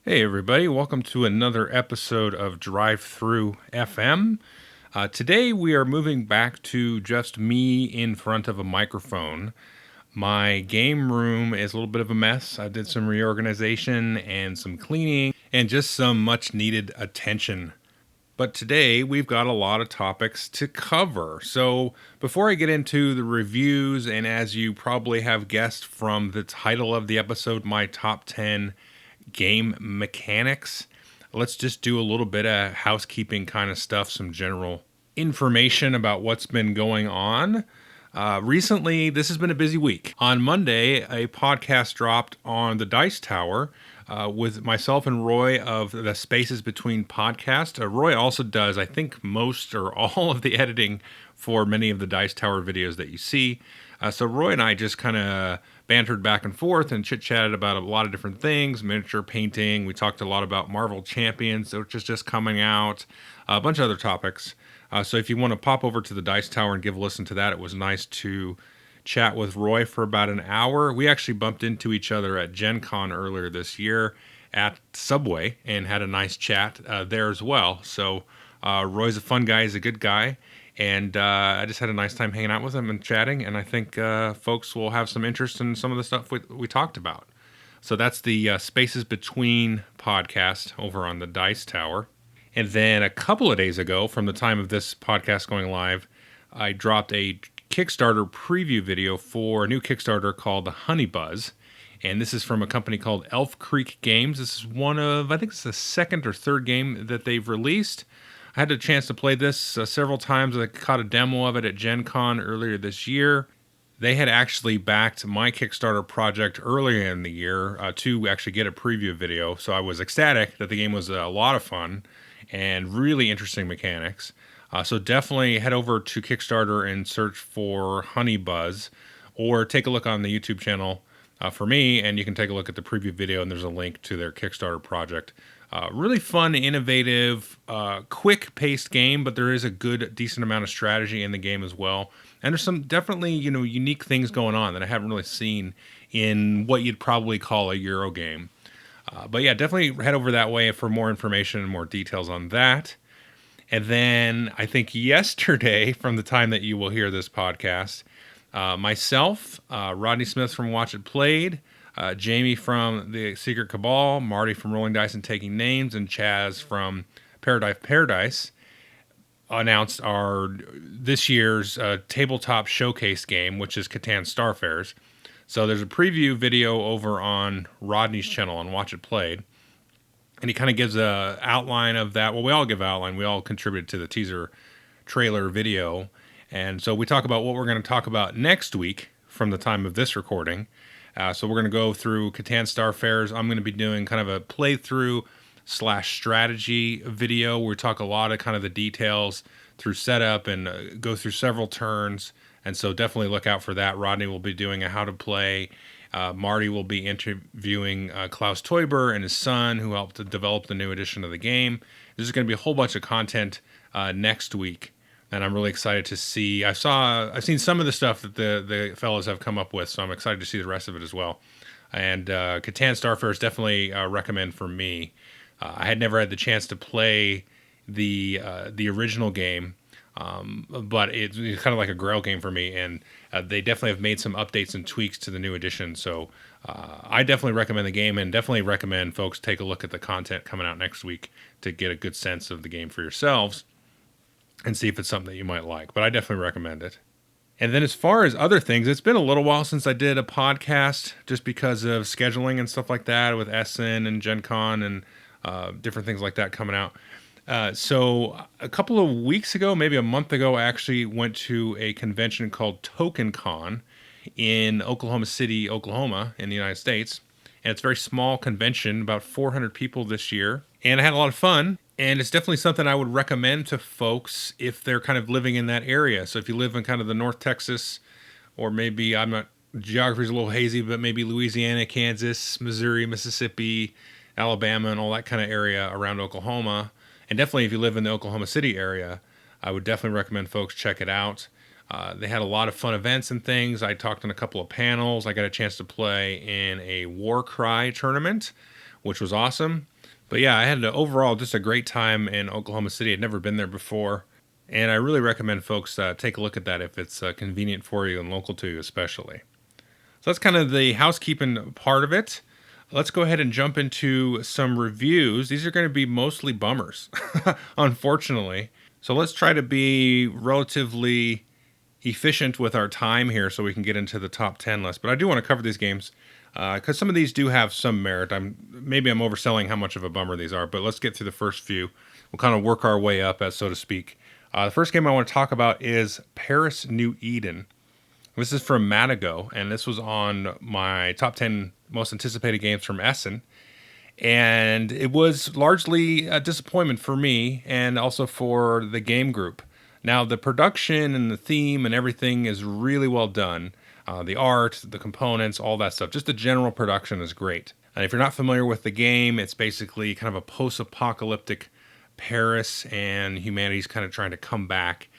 Hey everybody, welcome to another episode of Drive Through FM. Today we are moving back to just me in front of a microphone. My game room is a little bit of a mess. I did some reorganization and some cleaning and just some much needed attention. But today we've got a lot of topics to cover. So before I get into the reviews, and as you probably have guessed from the title of the episode, my top 10 game mechanics, let's just do a little bit of housekeeping kind of stuff, some general information about what's been going on. Recently, this has been a busy week. On Monday, a podcast dropped on the Dice Tower with myself and Roy of the Spaces Between podcast. Roy also does, I think, most or all of the editing for many of the Dice Tower videos that you see. So Roy and I just kind of bantered back and forth and chit-chatted about a lot of different things, miniature painting. We talked a lot about Marvel Champions, which is just coming out, a bunch of other topics. So if you want to pop over to the Dice Tower and give a listen to that, it was nice to chat with Roy for about an hour. We actually bumped into each other at Gen Con earlier this year at Subway and had a nice chat there as well. So Roy's a fun guy. He's a good guy. And I just had a nice time hanging out with him and chatting, and I think folks will have some interest in some of the stuff we talked about. So that's the Spaces Between podcast over on the Dice Tower. And then a couple of days ago, from the time of this podcast going live, I dropped a Kickstarter preview video for a new Kickstarter called the Honey Buzz. And this is from a company called Elf Creek Games. This is one of, I think it's the second or third game that they've released. I had a chance to play this several times. I caught a demo of it at Gen Con earlier this year. They had actually backed my Kickstarter project earlier in the year to actually get a preview video. So I was ecstatic that the game was a lot of fun and really interesting mechanics. So definitely head over to Kickstarter and search for Honey Buzz, or take a look on the YouTube channel for me, and you can take a look at the preview video, and there's a link to their Kickstarter project. Really fun, innovative, quick-paced game, but there is a good, decent amount of strategy in the game as well. And there's some definitely, unique things going on that I haven't really seen in what you'd probably call a Euro game. But yeah, definitely head over that way for more information and more details on that. And then I think yesterday, from the time that you will hear this podcast, myself, Rodney Smith from Watch It Played, Jamie from the Secret Cabal, Marty from Rolling Dice and Taking Names, and Chaz from Paradise announced this year's tabletop showcase game, which is Catan Starfares. So there's a preview video over on Rodney's channel on Watch It Played, and he kind of gives a outline of that. Well, we all give an outline. We all contributed to the teaser trailer video, and so we talk about what we're going to talk about next week from the time of this recording. So we're going to go through Catan Starfares. I'm going to be doing kind of a playthrough / strategy video where we talk a lot of kind of the details through setup and go through several turns. And so definitely look out for that. Rodney will be doing a how to play. Marty will be interviewing Klaus Teuber and his son, who helped to develop the new edition of the game. There's going to be a whole bunch of content next week. And I'm really excited to see. I've seen some of the stuff that the fellows have come up with, so I'm excited to see the rest of it as well. And Catan Starfares definitely recommend for me. I had never had the chance to play the original game, but it's kind of like a Grail game for me. And they definitely have made some updates and tweaks to the new edition. So I definitely recommend the game, and definitely recommend folks take a look at the content coming out next week to get a good sense of the game for yourselves and see if it's something that you might like. But I definitely recommend it. And then as far as other things, it's been a little while since I did a podcast just because of scheduling and stuff like that with Essen and Gen Con and different things like that coming out. So a couple of weeks ago, maybe a month ago, I actually went to a convention called Token Con in Oklahoma City, Oklahoma in the United States. And it's a very small convention, about 400 people this year. And I had a lot of fun. And it's definitely something I would recommend to folks if they're kind of living in that area. So if you live in kind of the North Texas, or maybe I'm not, geography's a little hazy, but maybe Louisiana, Kansas, Missouri, Mississippi, Alabama, and all that kind of area around Oklahoma. And definitely if you live in the Oklahoma City area, I would definitely recommend folks check it out. They had a lot of fun events and things. I talked on a couple of panels. I got a chance to play in a War Cry tournament, which was awesome. But yeah, I had overall just a great time in Oklahoma City. I'd never been there before. And I really recommend folks take a look at that if it's convenient for you and local to you, especially. So that's kind of the housekeeping part of it. Let's go ahead and jump into some reviews. These are going to be mostly bummers, unfortunately. So let's try to be relatively efficient with our time here so we can get into the top 10 list. But I do want to cover these games because some of these do have some merit. Maybe I'm overselling how much of a bummer these are, but let's get through the first few. We'll kind of work our way up, as so to speak. The first game I want to talk about is Paris New Eden. This is from Matago, and this was on my top 10 most anticipated games from Essen. And it was largely a disappointment for me and also for the game group. Now, the production and the theme and everything is really well done. The art, the components, all that stuff. Just the general production is great. And if you're not familiar with the game, it's basically kind of a post-apocalyptic Paris, and humanity's kind of trying to come back.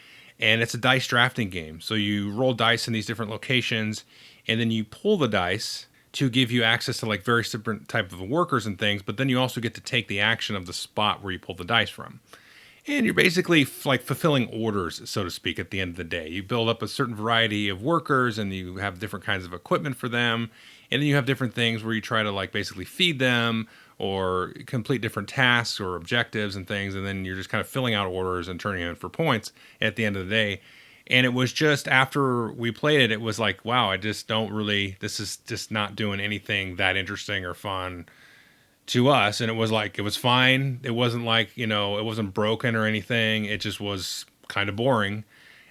And it's a dice drafting game. So you roll dice in these different locations, and then you pull the dice to give you access to like various different type of workers and things. But then you also get to take the action of the spot where you pull the dice from. And you're basically like fulfilling orders, so to speak, at the end of the day. You build up a certain variety of workers and you have different kinds of equipment for them. And then you have different things where you try to like basically feed them or complete different tasks or objectives and things. And then you're just kind of filling out orders and turning in for points at the end of the day. And it was just after we played it, it was like, wow, I just don't really, this is just not doing anything that interesting or fun to us. And it was like, it was fine. It wasn't like, it wasn't broken or anything. It just was kind of boring.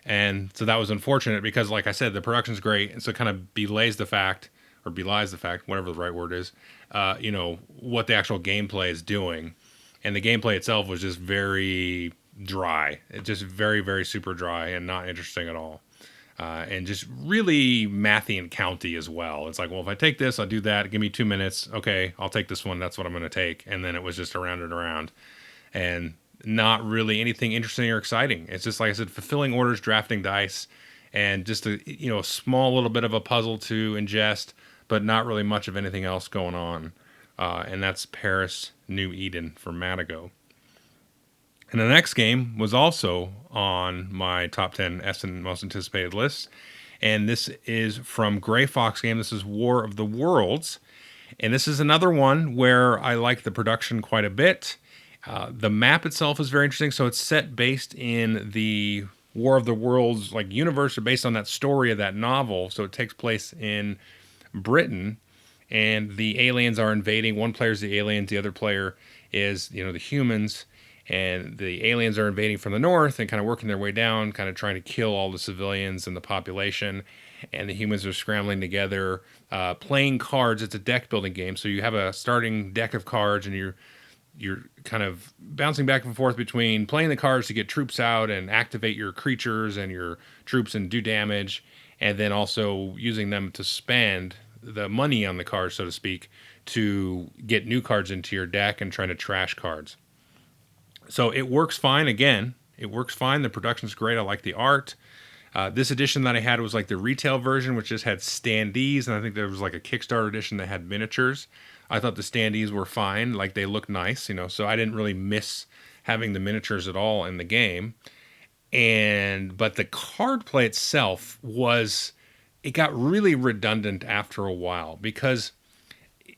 And so that was unfortunate because, like I said, the production's great. And so it kind of belies the fact, whatever the right word is, what the actual gameplay is doing. And the gameplay itself was just very dry. It's just very, very super dry and not interesting at all. And just really mathy and county as well. It's like, well, if I take this, I'll do that. Give me 2 minutes. Okay, I'll take this one. That's what I'm going to take. And then it was just around and around. And not really anything interesting or exciting. It's just, like I said, fulfilling orders, drafting dice, and just a small little bit of a puzzle to ingest, but not really much of anything else going on. And that's Paris New Eden for Matago. And the next game was also on my top 10 Essen most anticipated list. And this is from Gray Fox game. This is War of the Worlds. And this is another one where I like the production quite a bit. The map itself is very interesting. So it's set based in the War of the Worlds like universe, or based on that story of that novel. So it takes place in Britain. And the aliens are invading. One player is the aliens. The other player is, the humans. And the aliens are invading from the north and kind of working their way down, kind of trying to kill all the civilians and the population. And the humans are scrambling together, playing cards. It's a deck building game. So you have a starting deck of cards and you're kind of bouncing back and forth between playing the cards to get troops out and activate your creatures and your troops and do damage. And then also using them to spend the money on the cards, so to speak, to get new cards into your deck and trying to trash cards. So it works fine. Again, it works fine. The production's great. I like the art. This edition that I had was like the retail version, which just had standees. And I think there was like a Kickstarter edition that had miniatures. I thought the standees were fine. Like they looked nice, so I didn't really miss having the miniatures at all in the game. But the card play itself it got really redundant after a while because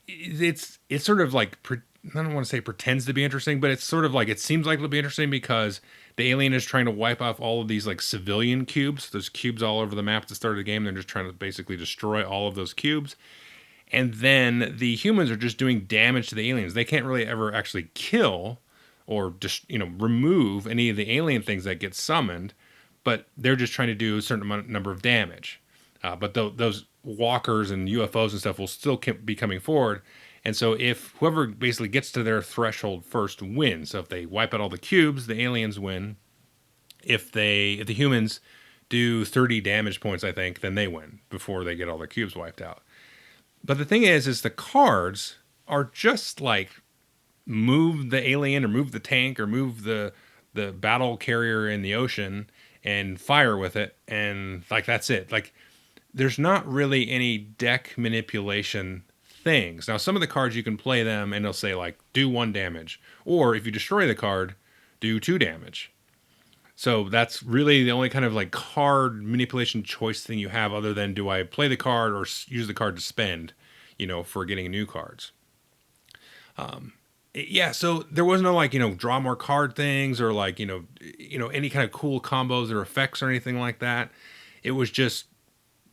it's sort of like, I don't want to say pretends to be interesting, but it's sort of like, it seems like it'll be interesting because the alien is trying to wipe off all of these like civilian cubes. There's cubes all over the map at the start of the game. They're just trying to basically destroy all of those cubes. And then the humans are just doing damage to the aliens. They can't really ever actually kill or just, remove any of the alien things that get summoned, but they're just trying to do a certain number of damage. But those walkers and UFOs and stuff will still be coming forward. And so if whoever basically gets to their threshold first wins. So if they wipe out all the cubes, the aliens win. If the humans do 30 damage points, I think, then they win before they get all their cubes wiped out. But the thing is the cards are just like move the alien or move the tank or move the battle carrier in the ocean and fire with it, and like that's it. Like there's not really any deck manipulation things. Now some of the cards you can play them and they'll say like do 1 damage, or if you destroy the card, do 2 damage. So that's really the only kind of like card manipulation choice thing you have, other than do I play the card or use the card to spend, for getting new cards. Yeah, so there was no like draw more card things or like any kind of cool combos or effects or anything like that. It was just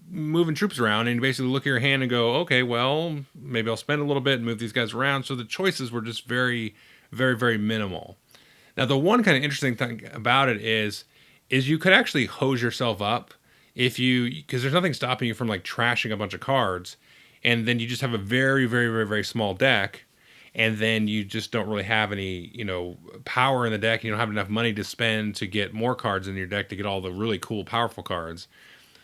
moving troops around and you basically look at your hand and go, okay, well maybe I'll spend a little bit and move these guys around. So the choices were just very, very, very minimal. Now the one kind of interesting thing about it is you could actually hose yourself up because there's nothing stopping you from like trashing a bunch of cards, and then you just have a very, very, very, very small deck, and then you just don't really have any, power in the deck. You don't have enough money to spend to get more cards in your deck to get all the really cool, powerful cards.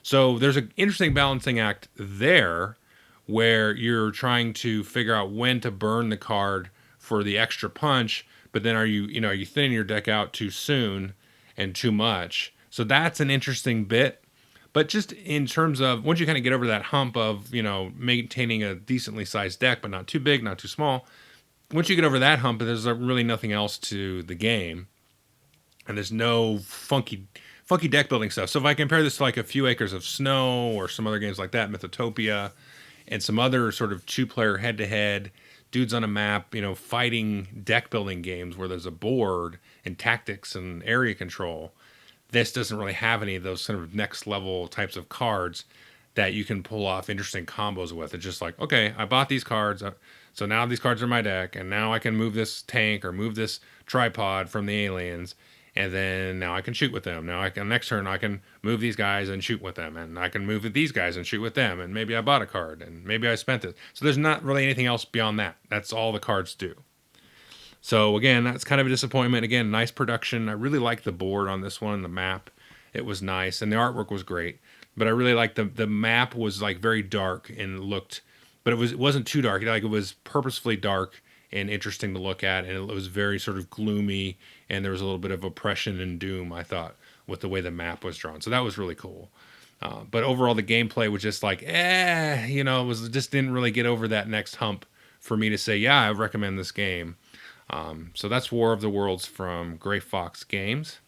So there's an interesting balancing act there where you're trying to figure out when to burn the card for the extra punch, but then are you thinning your deck out too soon and too much? So that's an interesting bit. But just in terms of once you kind of get over that hump of, maintaining a decently sized deck, but not too big, not too small, once you get over that hump, there's really nothing else to the game. And there's no funky deck building stuff. So if I compare this to like a Few Acres of Snow or some other games like that, Mythotopia, and some other sort of 2-player head-to-head, dudes on a map, fighting deck building games where there's a board and tactics and area control, this doesn't really have any of those sort of next level types of cards that you can pull off interesting combos with. It's just like, okay, I bought these cards, so now these cards are in my deck, and now I can move this tank or move this tripod from the aliens, and then now I can shoot with them. Now next turn I can move these guys and shoot with them, and I can move these guys and shoot with them, and maybe I bought a card, and maybe I spent it. So there's not really anything else beyond that. That's all the cards do. So again, that's kind of a disappointment. Again, nice production. I really like the board on this one, the map. It was nice, and the artwork was great. But I really liked the map was like very dark and looked, but it wasn't too dark. Like it was purposefully dark and interesting to look at, and it was very sort of gloomy, and there was a little bit of oppression and doom, I thought, with the way the map was drawn. So that was really cool. But overall, the gameplay was just like, it was just didn't really get over that next hump for me to say, yeah, I recommend this game. So that's War of the Worlds from Gray Fox Games.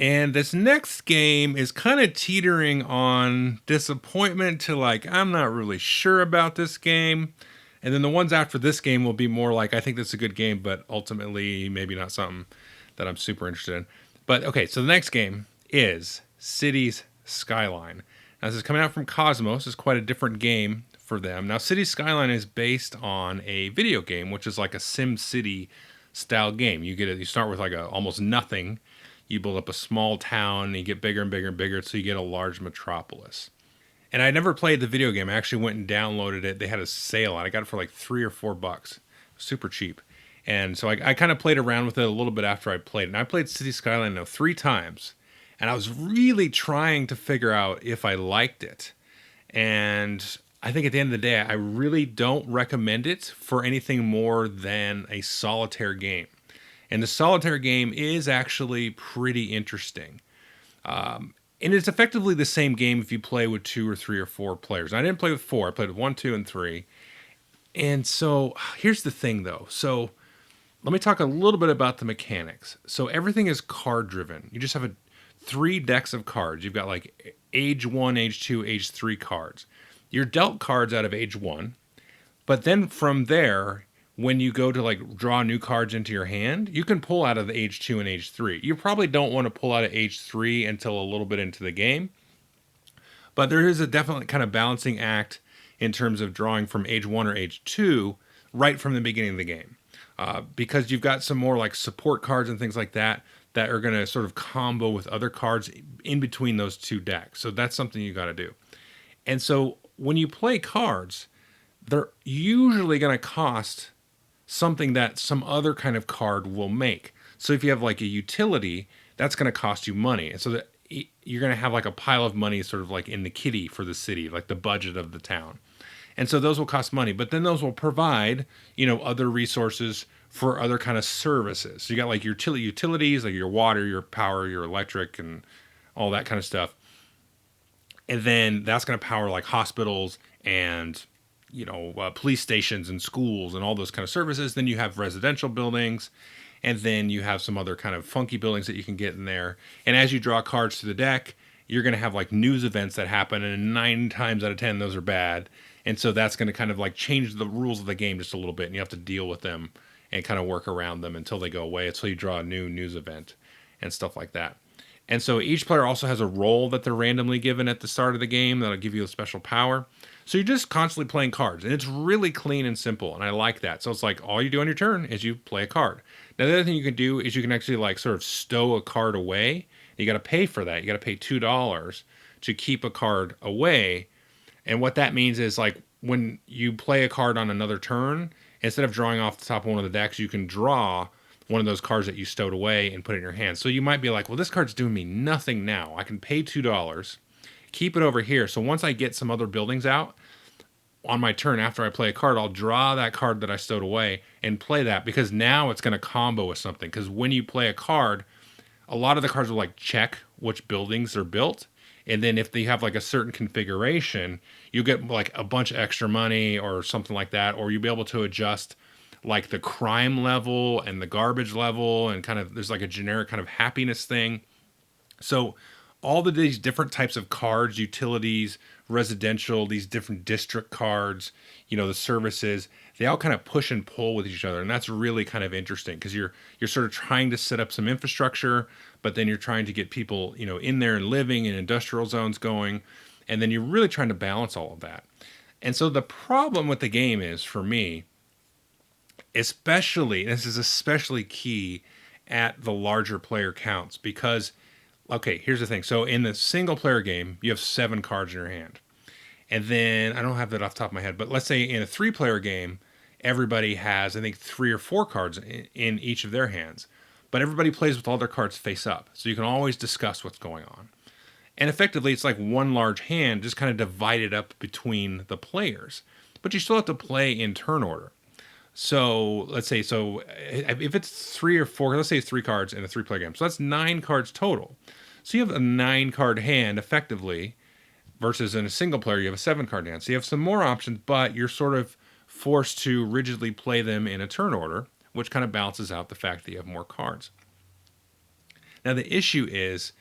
And this next game is kind of teetering on disappointment to like, I'm not really sure about this game. And then the ones after this game will be more like, I think this is a good game, but ultimately maybe not something that I'm super interested in. But okay, so the next game is Cities Skyline. Now this is coming out from Cosmos. It's quite a different game for them. Now Cities Skyline is based on a video game, which is like a Sim City style game. You start with like almost nothing. You build up a small town, and you get bigger and bigger and bigger, so you get a large metropolis. And I never played the video game. I actually went and downloaded it. They had a sale on it. I got it for like $3 or $4. Super cheap. And so I kind of played around with it a little bit after I played it. And I played City Skyline now 3 times. And I was really trying to figure out if I liked it. And I think at the end of the day, I really don't recommend it for anything more than a solitaire game. And the solitaire game is actually pretty interesting. And it's effectively the same game if you play with 2 or 3 or 4 players. I didn't play with 4. I played with 1, 2, and 3. And so here's the thing, though. So let me talk a little bit about the mechanics. So everything is card driven. You just have 3 decks of cards. You've got like age 1, age 2, age 3 cards. You're dealt cards out of age 1. But then from there, when you go to like draw new cards into your hand, you can pull out of the age 2 and age 3. You probably don't want to pull out of age 3 until a little bit into the game. But there is a definite kind of balancing act in terms of drawing from age 1 or age 2 right from the beginning of the game. Because you've got some more like support cards and things like that are going to sort of combo with other cards in between those 2 decks. So that's something you got to do. And so when you play cards, they're usually going to cost something that some other kind of card will make. So if you have like a utility, that's going to cost you money. And so that you're going to have like a pile of money sort of like in the kitty for the city, like the budget of the town. And so those will cost money, but then those will provide, other resources for other kind of services. So you got like your utilities, like your water, your power, your electric, and all that kind of stuff. And then that's going to power like hospitals and police stations and schools and all those kind of services. Then you have residential buildings, and then you have some other kind of funky buildings that you can get in there. And as you draw cards to the deck, you're going to have like news events that happen, and 9 times out of 10 those are bad. And so that's going to kind of like change the rules of the game just a little bit, and you have to deal with them and kind of work around them until they go away, until you draw a new news event and stuff like that. And so each player also has a role that they're randomly given at the start of the game that'll give you a special power. So you're just constantly playing cards, and it's really clean and simple, and I like that. So it's like all you do on your turn is you play a card. Now the other thing you can do is you can actually like sort of stow a card away. You got to pay for that. You got to pay $2 to keep a card away. And what that means is like when you play a card on another turn, instead of drawing off the top of one of the decks, you can draw one of those cards that you stowed away and put it in your hand. So you might be like, well, this card's doing me nothing now. I can pay $2, keep it over here. So once I get some other buildings out on my turn after I play a card, I'll draw that card that I stowed away and play that, because now it's going to combo with something. Because when you play a card, a lot of the cards will like check which buildings are built. And then if they have like a certain configuration, you get like a bunch of extra money or something like that, or you'll be able to adjust like the crime level and the garbage level, and kind of there's like a generic kind of happiness thing. So all of these different types of cards, utilities, residential, these different district cards, the services, they all kind of push and pull with each other. And that's really kind of interesting, because you're sort of trying to set up some infrastructure, but then you're trying to get people, in there and living in industrial zones going. And then you're really trying to balance all of that. And so the problem with the game is, for me, this is especially key at the larger player counts, because, okay, here's the thing. So in the single player game, you have 7 cards in your hand. And then, I don't have that off the top of my head, but let's say in a 3-player game, everybody has, I think, 3 or 4 cards in each of their hands. But everybody plays with all their cards face up, so you can always discuss what's going on. And effectively, it's like one large hand just kind of divided up between the players. But you still have to play in turn order. So let's say, if it's 3 or 4, let's say it's 3 cards in a 3-player game. So that's 9 cards total. So you have a 9-card hand effectively, versus in a single player, you have a 7-card hand. So you have some more options, but you're sort of forced to rigidly play them in a turn order, which kind of balances out the fact that you have more cards. Now the issue is,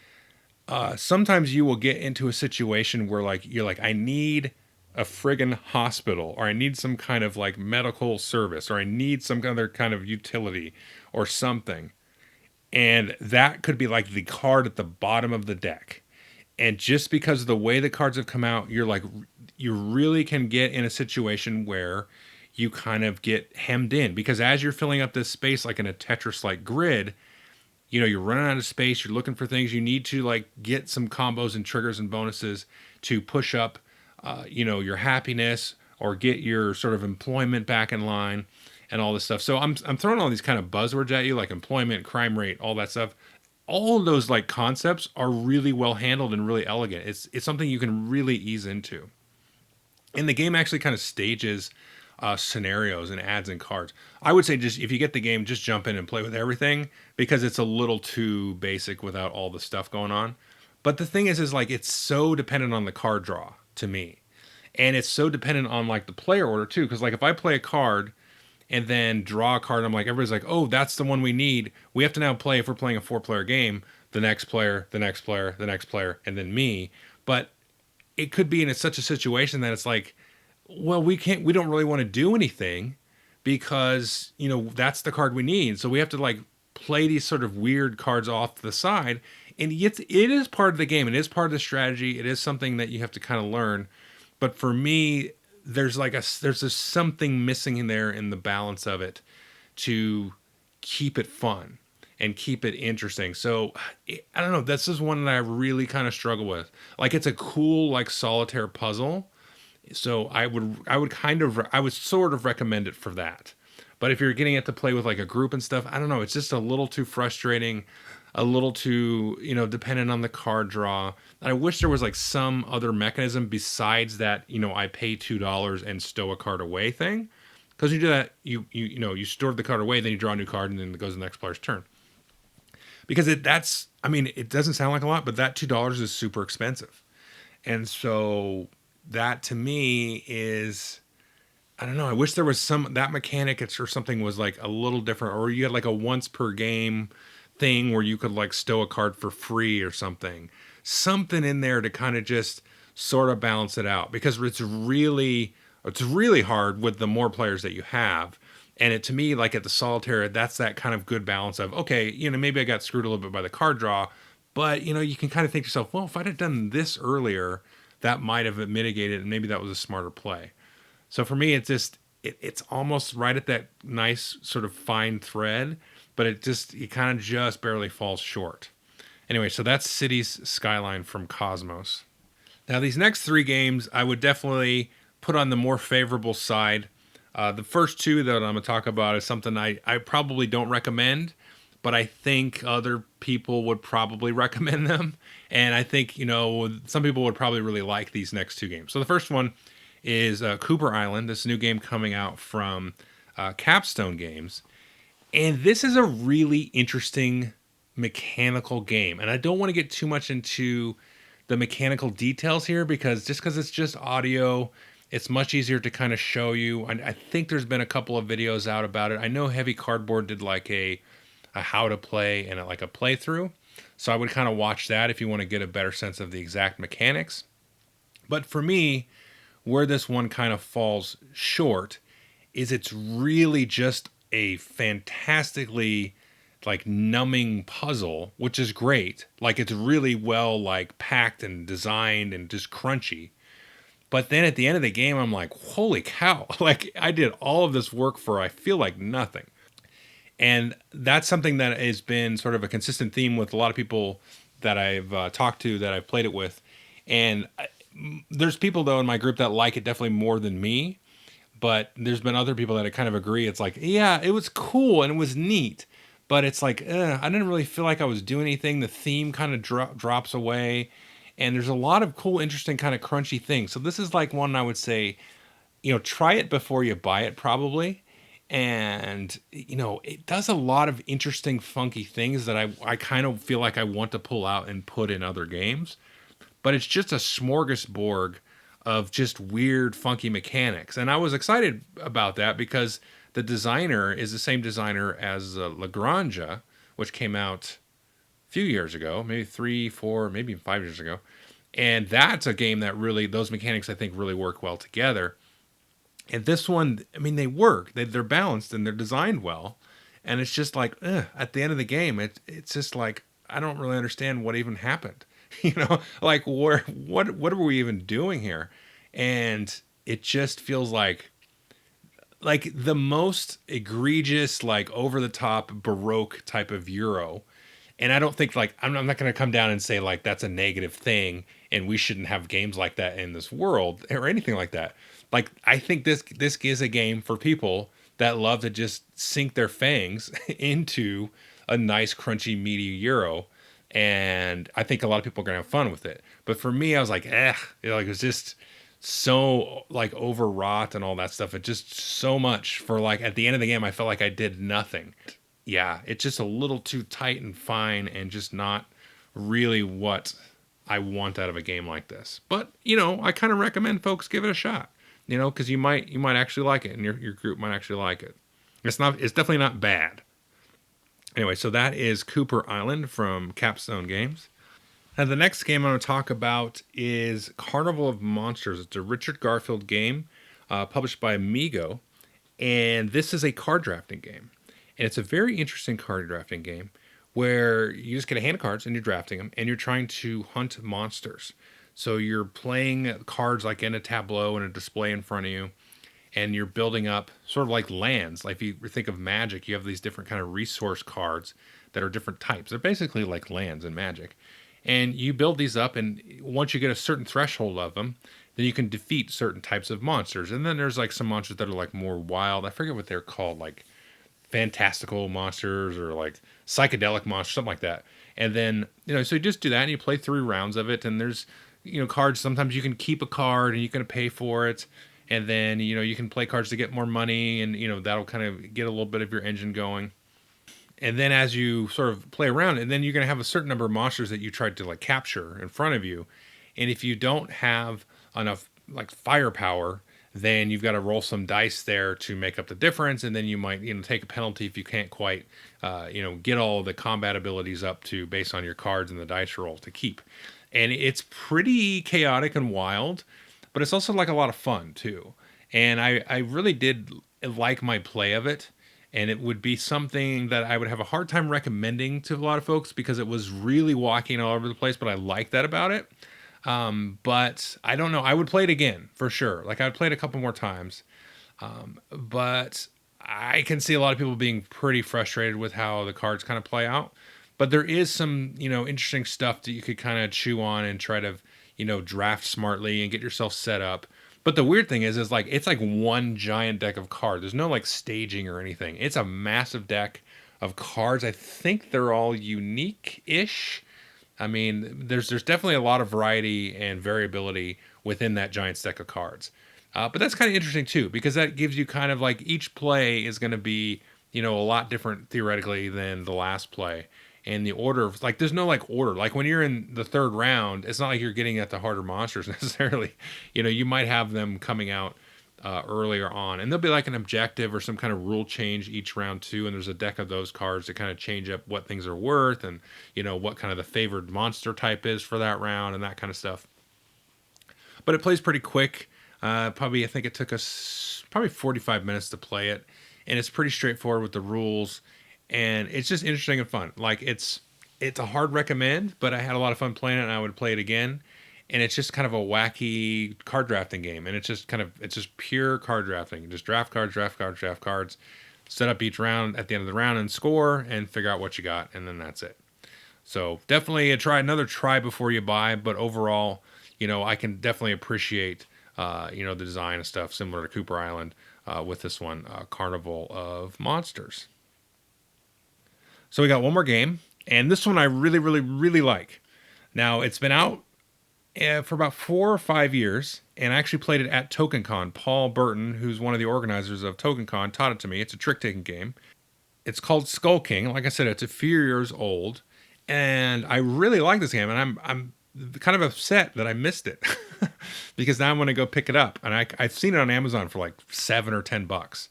sometimes you will get into a situation where you're like, I need a friggin' hospital, or I need some kind of like medical service, or I need some other kind of utility or something. And that could be like the card at the bottom of the deck. And just because of the way the cards have come out, you're like, you really can get in a situation where you kind of get hemmed in, because as you're filling up this space, like in a Tetris-like grid, you're running out of space. You're looking for things. You need to like get some combos and triggers and bonuses to push up, your happiness, or get your sort of employment back in line and all this stuff. So I'm throwing all these kind of buzzwords at you, like employment, crime rate, all that stuff. All of those like concepts are really well handled and really elegant. It's something you can really ease into. And the game actually kind of stages scenarios and adds in cards. I would say, just if you get the game, just jump in and play with everything, because it's a little too basic without all the stuff going on. But the thing is like, it's so dependent on the card draw to me. And it's so dependent on like the player order too. Because like if I play a card and then draw a card, I'm like, everybody's like, oh, that's the one we need. We have to now play, if we're playing a 4-player game, the next player, the next player, the next player, and then me. But it could be in such a situation that it's like, well, we don't really want to do anything, because, that's the card we need. So we have to like play these sort of weird cards off to the side. And it is part of the game. It is part of the strategy. It is something that you have to kind of learn. But for me, there's something missing in there in the balance of it to keep it fun and keep it interesting. So I don't know. This is one that I really kind of struggle with. Like, it's a cool like solitaire puzzle, So I would sort of recommend it for that. But if you're getting it to play with like a group and stuff, I don't know, it's just a little too frustrating, a little too, dependent on the card draw. I wish there was like some other mechanism besides that, I pay $2 and stow a card away thing. Because you do that, you store the card away, then you draw a new card, and then it goes to the next player's turn. Because it doesn't sound like a lot, but that $2 is super expensive. And so that to me is, I don't know. I wish there was that mechanic or something was like a little different, or you had like a once per game thing where you could like stow a card for free or something. Something in there to kind of just sort of balance it out, because it's really hard with the more players that you have. And to me, like at the solitaire, that's that kind of good balance of, okay, maybe I got screwed a little bit by the card draw, but you can kind of think to yourself, well, if I'd have done this earlier, that might have mitigated, and maybe that was a smarter play. So for me, it's almost right at that nice sort of fine thread, but it kind of just barely falls short. Anyway, so that's Cities Skyline from Cosmos. Now these next three games, I would definitely put on the more favorable side. The first two that I'm going to talk about is something I probably don't recommend, but I think other people would probably recommend them. And I think, some people would probably really like these next two games. So the first one is Cooper Island, this new game coming out from Capstone Games. And this is a really interesting mechanical game. And I don't want to get too much into the mechanical details here, because it's just audio, it's much easier to kind of show you. I think there's been a couple of videos out about it. I know Heavy Cardboard did like a how to play and like a playthrough. So I would kind of watch that if you want to get a better sense of the exact mechanics. But for me, where this one kind of falls short is it's really just a fantastically like numbing puzzle, which is great. Like it's really well like packed and designed and just crunchy. But then at the end of the game, I'm like, holy cow, like I did all of this work for, I feel like, nothing. And that's something that has been sort of a consistent theme with a lot of people that I've talked to, that I've played it with. And there's people, though, in my group that like it definitely more than me. But there's been other people that kind of agree. It's like, yeah, it was cool and it was neat. But it's like, I didn't really feel like I was doing anything. The theme kind of drops away. And there's a lot of cool, interesting, kind of crunchy things. So this is like one I would say, try it before you buy it, probably. And it does a lot of interesting, funky things that I kind of feel like I want to pull out and put in other games. But it's just a smorgasbord of just weird, funky mechanics. And I was excited about that because the designer is the same designer as La Granja, which came out a few years ago, maybe 3, 4, maybe 5 years ago. And that's a game that really, those mechanics I think really work well together. And this one, I mean, they work. They're balanced and they're designed well. And it's just like, at the end of the game, it's just like, I don't really understand what even happened. Like what are we even doing here? And it just feels like the most egregious, like over the top Baroque type of Euro. And I don't think like I'm not going to come down and say like that's a negative thing and we shouldn't have games like that in this world or anything like that. Like I think this is a game for people that love to just sink their fangs into a nice crunchy meaty Euro, and I think a lot of people are gonna have fun with it. But for me, I was like, it was just so like overwrought and all that stuff. It just so much for like at the end of the game, I felt like I did nothing. Yeah, it's just a little too tight and fine and just not really what I want out of a game like this. But, I kind of recommend folks give it a shot, because you might actually like it and your group might actually like it. It's definitely not bad. Anyway, so that is Cooper Island from Capstone Games. Now, the next game I'm going to talk about is Carnival of Monsters. It's a Richard Garfield game published by Amigo, and this is a card drafting game. And it's a very interesting card drafting game where you just get a hand of cards and you're drafting them and you're trying to hunt monsters. So you're playing cards like in a tableau and a display in front of you, and you're building up sort of like lands. Like if you think of Magic, you have these different kind of resource cards that are different types. They're basically like lands in Magic. And you build these up, and once you get a certain threshold of them, then you can defeat certain types of monsters. And then there's like some monsters that are like more wild. I forget what they're called, like fantastical monsters or like psychedelic monsters, something like that. And then, so you just do that and you play 3 rounds of it. And there's, cards. Sometimes you can keep a card and you can pay for it. And then, you can play cards to get more money, and, that'll kind of get a little bit of your engine going. And then as you sort of play around, and then you're going to have a certain number of monsters that you tried to like capture in front of you. And if you don't have enough like firepower, then you've got to roll some dice there to make up the difference. And then you might, take a penalty if you can't quite, get all the combat abilities up to based on your cards and the dice roll to keep. And it's pretty chaotic and wild, but it's also like a lot of fun too. And I really did like my play of it. And it would be something that I would have a hard time recommending to a lot of folks because it was really walking all over the place, but I like that about it. But I don't know. I would play it again for sure. Like I would play it a couple more times. But I can see a lot of people being pretty frustrated with how the cards kind of play out. But there is some, interesting stuff that you could kind of chew on and try to, draft smartly and get yourself set up. But the weird thing is like, it's like one giant deck of cards. There's no like staging or anything. It's a massive deck of cards. I think they're all unique-ish. I mean, there's definitely a lot of variety and variability within that giant deck of cards. But that's kind of interesting too, because that gives you kind of like each play is going to be, a lot different theoretically than the last play. And the order, like there's no like order. Like when you're in the 3rd round, it's not like you're getting at the harder monsters necessarily. You might have them coming out earlier on, and there'll be like an objective or some kind of rule change each round too. And there's a deck of those cards to kind of change up what things are worth and, what kind of the favored monster type is for that round and that kind of stuff. But it plays pretty quick. I think it took us probably 45 minutes to play it. And it's pretty straightforward with the rules. And it's just interesting and fun. Like it's a hard recommend, but I had a lot of fun playing it and I would play it again. And it's just kind of a wacky card drafting game. And it's just pure card drafting. Just draft cards, set up each round at the end of the round and score and figure out what you got. And then that's it. So definitely another try before you buy. But overall, I can definitely appreciate, the design and stuff similar to Cooper Island with this one, Carnival of Monsters. So we got one more game, and this one I really, really, really like. Now, it's been out for about 4 or 5 years, and I actually played it at TokenCon. Paul Burton, who's one of the organizers of TokenCon, taught it to me. It's a trick-taking game. It's called Skull King. Like I said, it's a few years old, and I really like this game, and I'm kind of upset that I missed it because now I'm going to go pick it up, and I've seen it on Amazon for like $7 or $10.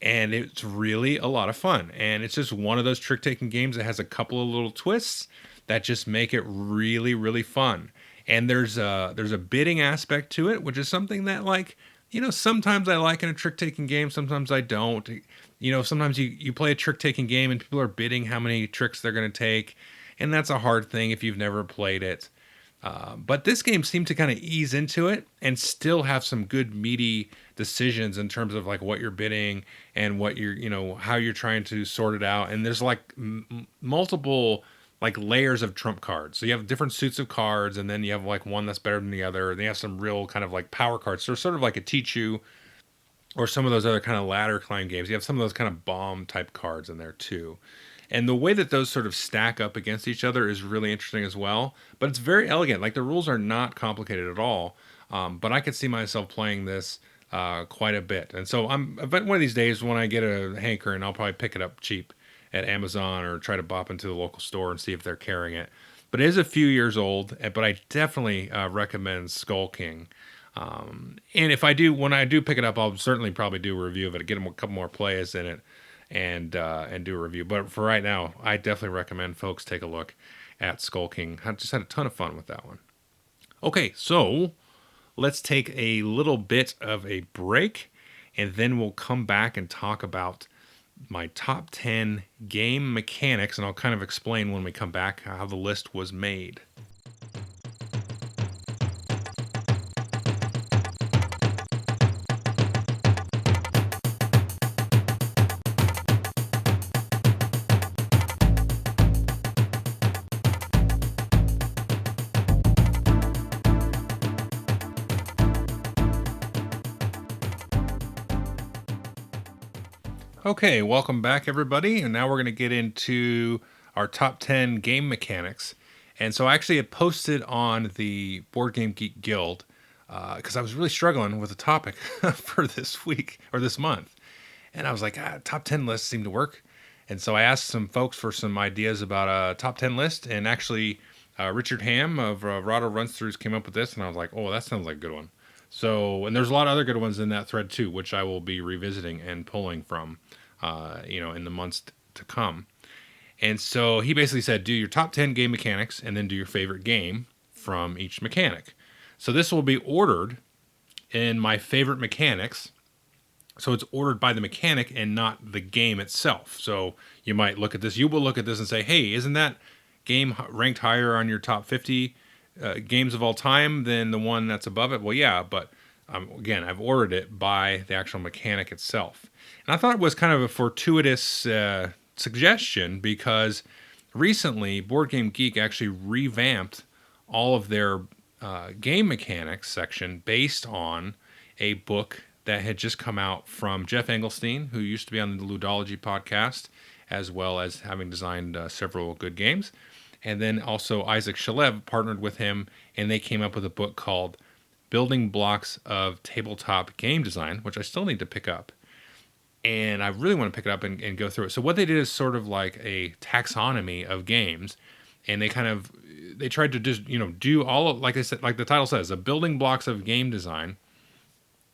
And it's really a lot of fun. And it's just one of those trick-taking games that has a couple of little twists that just make it really, really fun. And there's a bidding aspect to it, which is something that, like, sometimes I like in a trick-taking game, sometimes I don't. Sometimes you play a trick-taking game and people are bidding how many tricks they're going to take. And that's a hard thing if you've never played it. But this game seemed to kind of ease into it and still have some good meaty decisions in terms of like what you're bidding and what you're, how you're trying to sort it out. And there's like multiple like layers of trump cards. So you have different suits of cards, and then you have like one that's better than the other. And they have some real kind of like power cards. So sort of like a teach you or some of those other kind of ladder climb games. You have some of those kind of bomb type cards in there too. And the way that those sort of stack up against each other is really interesting as well. But it's very elegant. Like the rules are not complicated at all. But I could see myself playing this quite a bit. And so I bet one of these days when I get a hankering, I'll probably pick it up cheap at Amazon or try to bop into the local store and see if they're carrying it. But it is a few years old. But I definitely recommend Skull King. And when I do pick it up, I'll certainly probably do a review of it, get a couple more plays in it. And do a review. But for right now, I definitely recommend folks take a look at Skull King. I just had a ton of fun with that one. Okay, so let's take a little bit of a break, and then we'll come back and talk about my top 10 game mechanics, and I'll kind of explain when we come back how the list was made. Okay, welcome back, everybody. And now we're going to get into our top 10 game mechanics. And so I actually had posted on the Board Game Geek Guild because I was really struggling with the topic for this week or this month. And I was like, top 10 lists seem to work. And so I asked some folks for some ideas about a top 10 list. And actually, Richard Ham of Rahdo Runs Throughs came up with this. And I was like, oh, that sounds like a good one. So, and there's a lot of other good ones in that thread too, which I will be revisiting and pulling from, in the months to come. And so he basically said, do your top 10 game mechanics and then do your favorite game from each mechanic. So this will be ordered in my favorite mechanics. So it's ordered by the mechanic and not the game itself. So you might look at this, you will look at this and say, hey, isn't that game ranked higher on your top 50 games of all time than the one that's above it? Well, yeah, but again, I've ordered it by the actual mechanic itself. And I thought it was kind of a fortuitous suggestion because recently Board Game Geek actually revamped all of their game mechanics section based on a book that had just come out from Jeff Engelstein, who used to be on the Ludology podcast, as well as having designed several good games. And then also Isaac Shalev partnered with him, and they came up with a book called Building Blocks of Tabletop Game Design, which I still need to pick up. And I really want to pick it up and go through it. So what they did is sort of like a taxonomy of games, and they tried to just do all of, like I said, like the title says, the building blocks of game design.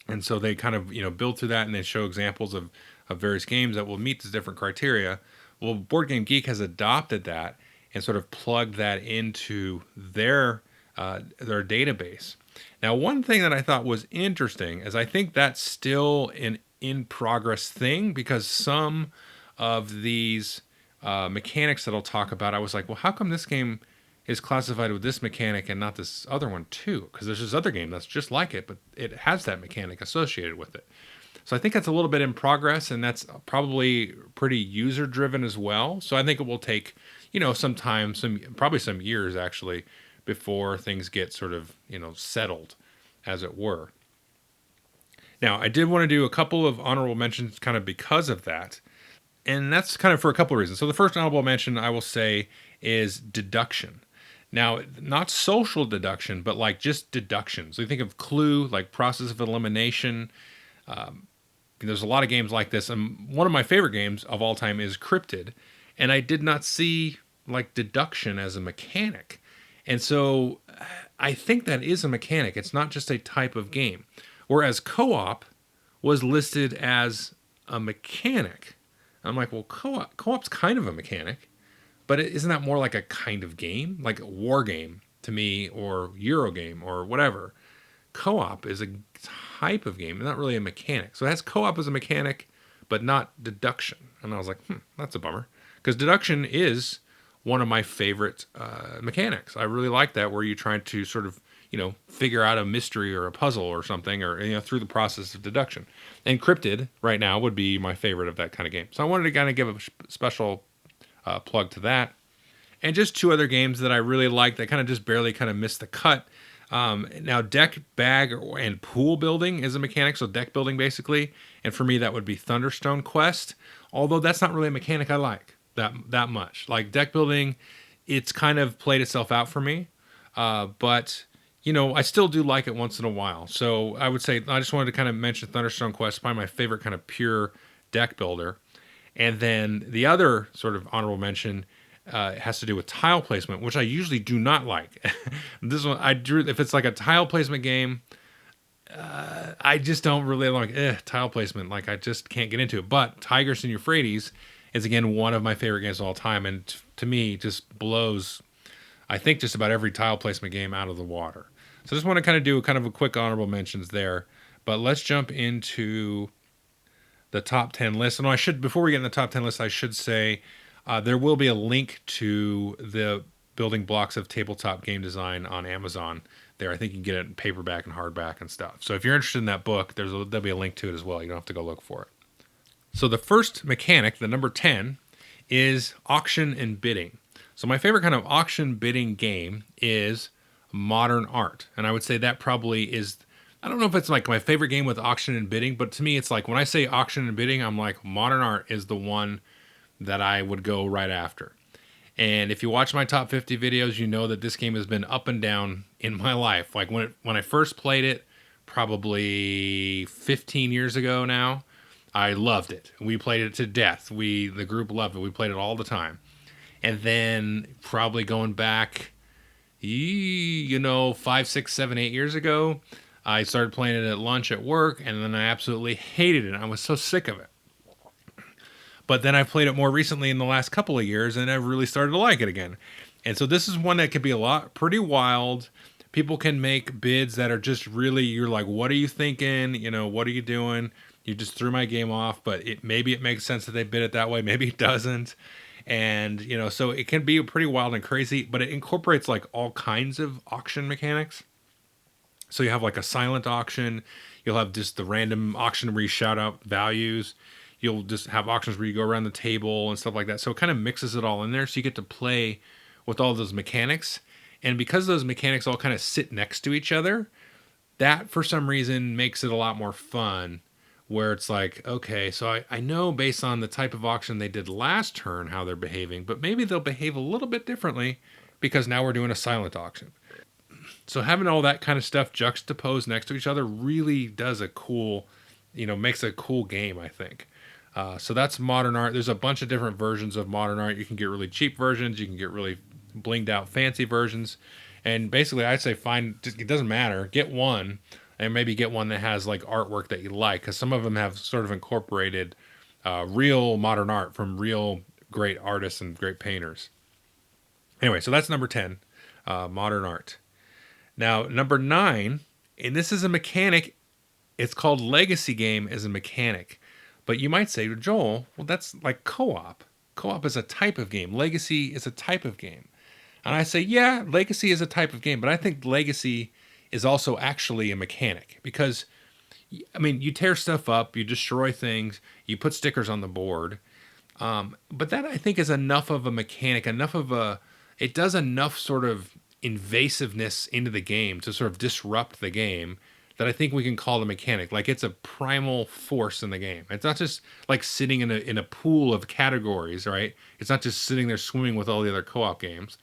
And so they kind of build through that, and they show examples of various games that will meet these different criteria. Well, Board Game Geek has adopted that and sort of plugged that into their database. Now, one thing that I thought was interesting is I think that's still an in-progress thing, because some of these mechanics that I'll talk about, I was like, well, how come this game is classified with this mechanic and not this other one too? Because there's this other game that's just like it, but it has that mechanic associated with it. So I think that's a little bit in progress, and that's probably pretty user-driven as well. So I think it will take, some time, probably some years actually, before things get sort of, settled, as it were. Now, I did want to do a couple of honorable mentions kind of because of that. And that's kind of for a couple of reasons. So the first honorable mention I will say is deduction. Now, not social deduction, but like just deduction. So you think of Clue, like process of elimination. There's a lot of games like this. And one of my favorite games of all time is Cryptid. And I did not see like deduction as a mechanic. And so I think that is a mechanic. It's not just a type of game. Whereas co-op was listed as a mechanic. I'm like, well, co-op's kind of a mechanic, but isn't that more like a kind of game? Like a war game to me, or Euro game, or whatever. Co-op is a type of game, not really a mechanic. So it has co-op as a mechanic, but not deduction. And I was like, that's a bummer. Because deduction is one of my favorite mechanics. I really like that, where you're trying to sort of, figure out a mystery or a puzzle or something, or, through the process of deduction. And Cryptid right now would be my favorite of that kind of game. So I wanted to kind of give a special plug to that. And just two other games that I really like that kind of just barely kind of missed the cut. Now, deck, bag, and pool building is a mechanic, so deck building basically. And for me, that would be Thunderstone Quest. Although that's not really a mechanic I like that much. Like deck building, it's kind of played itself out for me. But I still do like it once in a while. So I would say I just wanted to kind of mention Thunderstone Quest, probably my favorite kind of pure deck builder. And then the other sort of honorable mention has to do with tile placement, which I usually do not like. This one, if it's like a tile placement game, I just don't really like tile placement. Like I just can't get into it. But Tigris and Euphrates is again one of my favorite games of all time, and to me just blows, I think, just about every tile placement game out of the water. So I just want to kind of do kind of a quick honorable mentions there. But let's jump into the top 10 list. And before we get in the top 10 list, I should say there will be a link to the building blocks of tabletop game design on Amazon there. I think you can get it in paperback and hardback and stuff. So if you're interested in that book, there'll be a link to it as well. You don't have to go look for it. So the first mechanic, the number 10, is auction and bidding. So my favorite kind of auction bidding game is modern art. And I would say that probably is I don't know if it's like my favorite game with auction and bidding, but to me, it's like when I say auction and bidding, I'm like Modern Art is the one that I would go right after. And if you watch my top 50 videos, you know that this game has been up and down in my life. Like when I first played it, probably 15 years ago now, I loved it. We played it to death. The group loved it. We played it all the time. And then probably going back, 5, 6, 7, 8 years ago, I started playing it at lunch at work, and then I absolutely hated it. I was so sick of it. But then I played it more recently in the last couple of years, and I really started to like it again. And so this is one that could be pretty wild. People can make bids that are just really, you're like, what are you thinking? What are you doing? You just threw my game off, but maybe it makes sense that they bid it that way. Maybe it doesn't. And, so it can be pretty wild and crazy, but it incorporates like all kinds of auction mechanics. So you have like a silent auction. You'll have just the random auction where you shout out values. You'll just have auctions where you go around the table and stuff like that. So it kind of mixes it all in there. So you get to play with all those mechanics. And because those mechanics all kind of sit next to each other, that for some reason makes it a lot more fun. Where it's like, okay, so I know based on the type of auction they did last turn how they're behaving, but maybe they'll behave a little bit differently because now we're doing a silent auction. So having all that kind of stuff juxtaposed next to each other really does makes a cool game, I think. So that's Modern Art. There's a bunch of different versions of Modern Art. You can get really cheap versions. You can get really blinged out fancy versions. And basically, I'd say it doesn't matter. Get one, and maybe get one that has like artwork that you like, because some of them have sort of incorporated real modern art from real great artists and great painters. Anyway, so that's number 10, Modern Art. Now, number 9, and this is a mechanic. It's called Legacy Game as a mechanic. But you might say, Joel, well, that's like co-op. Co-op is a type of game. Legacy is a type of game. And I say, yeah, Legacy is a type of game, but I think Legacy is also actually a mechanic because, you tear stuff up, you destroy things, you put stickers on the board. But that I think is enough of a mechanic, it does enough sort of invasiveness into the game to sort of disrupt the game that I think we can call the mechanic. Like it's a primal force in the game. It's not just like sitting in a pool of categories, right? It's not just sitting there swimming with all the other co-op games.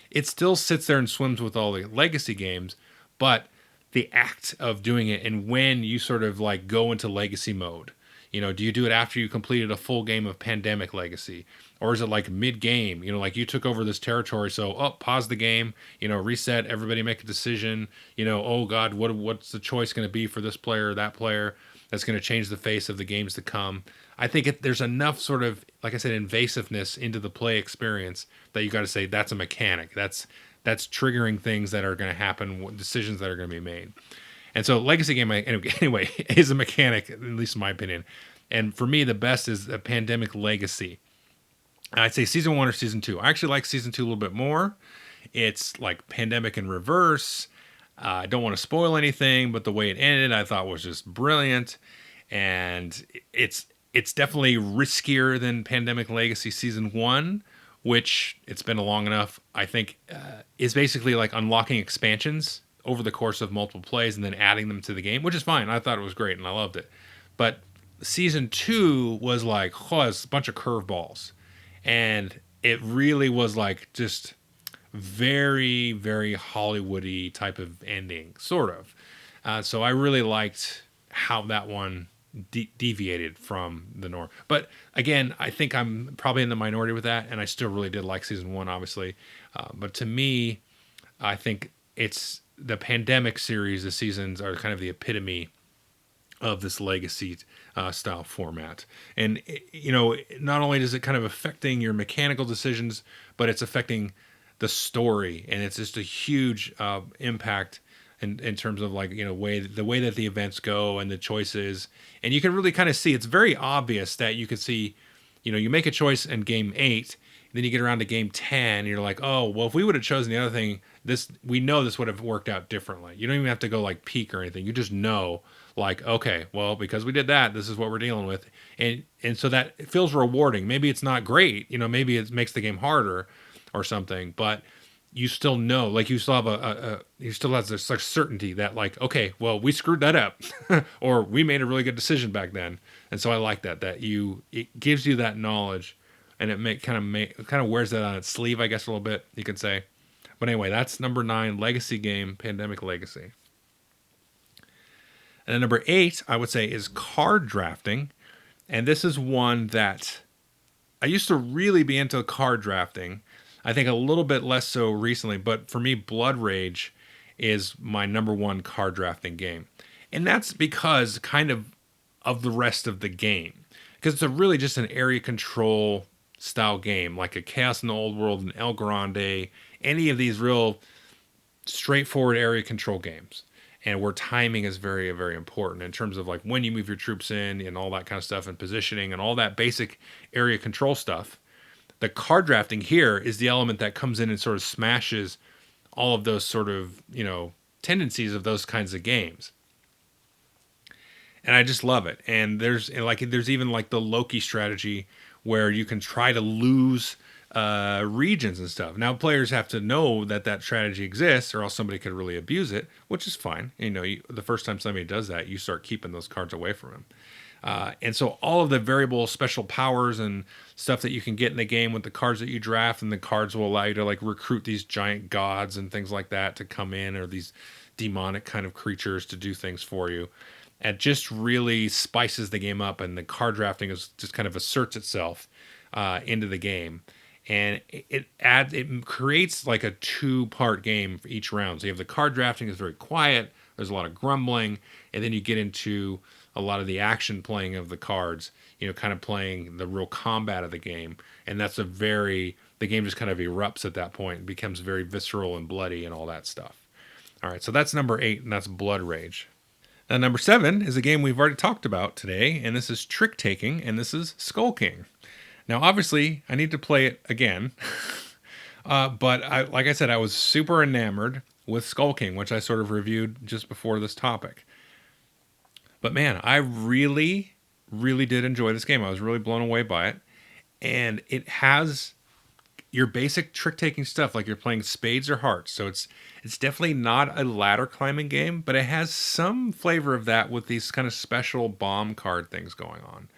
It still sits there and swims with all the legacy games, but the act of doing it and when you sort of like go into legacy mode, do you do it after you completed a full game of Pandemic Legacy? Or is it like mid-game, like you took over this territory, so pause the game, reset, everybody make a decision, oh God, what's the choice going to be for this player or that player that's going to change the face of the games to come? I think there's enough sort of, like I said, invasiveness into the play experience that you got to say that's a mechanic. That's triggering things that are going to happen, decisions that are going to be made. And so Legacy Game, anyway, is a mechanic, at least in my opinion. And for me, the best is a Pandemic Legacy. I'd say season 1 or season 2. I actually like season 2 a little bit more. It's like Pandemic in reverse. I don't want to spoil anything, but the way it ended, I thought was just brilliant. And it's definitely riskier than Pandemic Legacy season 1, which it's been long enough, I think, is basically like unlocking expansions over the course of multiple plays and then adding them to the game, which is fine. I thought it was great and I loved it. But season 2 was like, it's a bunch of curveballs. And it really was like just very, very Hollywood-y type of ending, sort of. So I really liked how that one deviated from the norm. But again, I think I'm probably in the minority with that, and I still really did like season 1, obviously. But to me, I think it's the Pandemic series, the seasons are kind of the epitome of this legacy style format. And, not only does it kind of affecting your mechanical decisions, but it's affecting the story. And it's just a huge impact in terms of like, the way that the events go and the choices. And you can really kind of see, it's very obvious that you can see, you make a choice in game 8, then you get around to game 10, and you're like, oh, well, if we would have chosen the other thing, we know this would have worked out differently. You don't even have to go like peek or anything. You just know, like, okay, well, because we did that, this is what we're dealing with. And so that it feels rewarding. Maybe it's not great, maybe it makes the game harder or something, but you still know, like you still have you still have this like certainty that like, okay, well, we screwed that up, or we made a really good decision back then. And so I like that it gives you that knowledge, and it kind of wears that on its sleeve, I guess, a little bit, you could say. But anyway, that's number 9, legacy game, Pandemic Legacy. And then number 8, I would say, is card drafting. And this is one that I used to really be into card drafting. I think a little bit less so recently, but for me, Blood Rage is my number 1 card drafting game. And that's because kind of the rest of the game. Because it's really just an area control style game, like a Chaos in the Old World and El Grande, any of these real straightforward area control games. And where timing is very, very important in terms of like when you move your troops in and all that kind of stuff, and positioning and all that basic area control stuff. The card drafting here is the element that comes in and sort of smashes all of those sort of, tendencies of those kinds of games. And I just love it. And there's even like the Loki strategy where you can try to lose regions and stuff. Now players have to know that strategy exists, or else somebody could really abuse it, which is fine. The first time somebody does that, you start keeping those cards away from them. And so all of the variable special powers and stuff that you can get in the game with the cards that you draft, and the cards will allow you to like recruit these giant gods and things like that to come in, or these demonic kind of creatures to do things for you. It just really spices the game up, and the card drafting is just kind of asserts itself into the game. And it creates like a 2-part game for each round. So you have the card drafting is very quiet. There's a lot of grumbling, and then you get into a lot of the action playing of the cards, kind of playing the real combat of the game. And the game just kind of erupts at that point and becomes very visceral and bloody and all that stuff. All right, so that's number 8, and that's Blood Rage. Now, number 7 is a game we've already talked about today, and this is Trick Taking, and this is Skull King. Now, obviously, I need to play it again, but like I said, I was super enamored with Skull King, which I sort of reviewed just before this topic. But man, I really, really did enjoy this game. I was really blown away by it, and it has your basic trick-taking stuff, like you're playing spades or hearts. So it's definitely not a ladder climbing game, but it has some flavor of that with these kind of special bomb card things going on.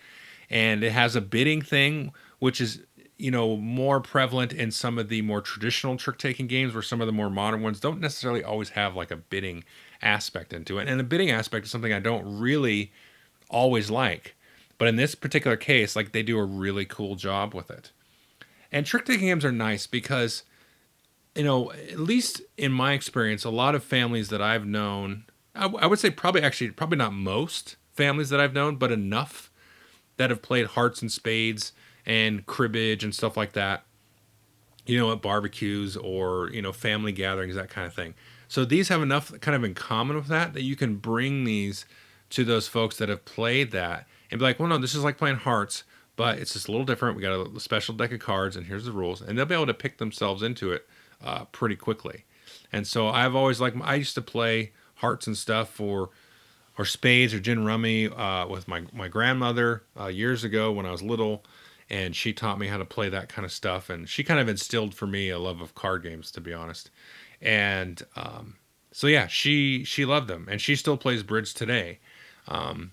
And it has a bidding thing, which is, more prevalent in some of the more traditional trick-taking games, where some of the more modern ones don't necessarily always have like a bidding aspect into it. And the bidding aspect is something I don't really always like. But in this particular case, like, they do a really cool job with it. And trick-taking games are nice because, at least in my experience, a lot of families that I've known, I would say probably not most families that I've known, but enough that have played hearts and spades and cribbage and stuff like that, at barbecues or, family gatherings, that kind of thing. So these have enough kind of in common with that you can bring these to those folks that have played that and be like, well, no, this is like playing hearts, but it's just a little different. We got a special deck of cards, and here's the rules. And they'll be able to pick themselves into it pretty quickly. And so I used to play hearts and stuff or spades or gin rummy with my grandmother years ago when I was little, and she taught me how to play that kind of stuff, and she kind of instilled for me a love of card games, to be honest. And so yeah, she loved them, and she still plays bridge today. So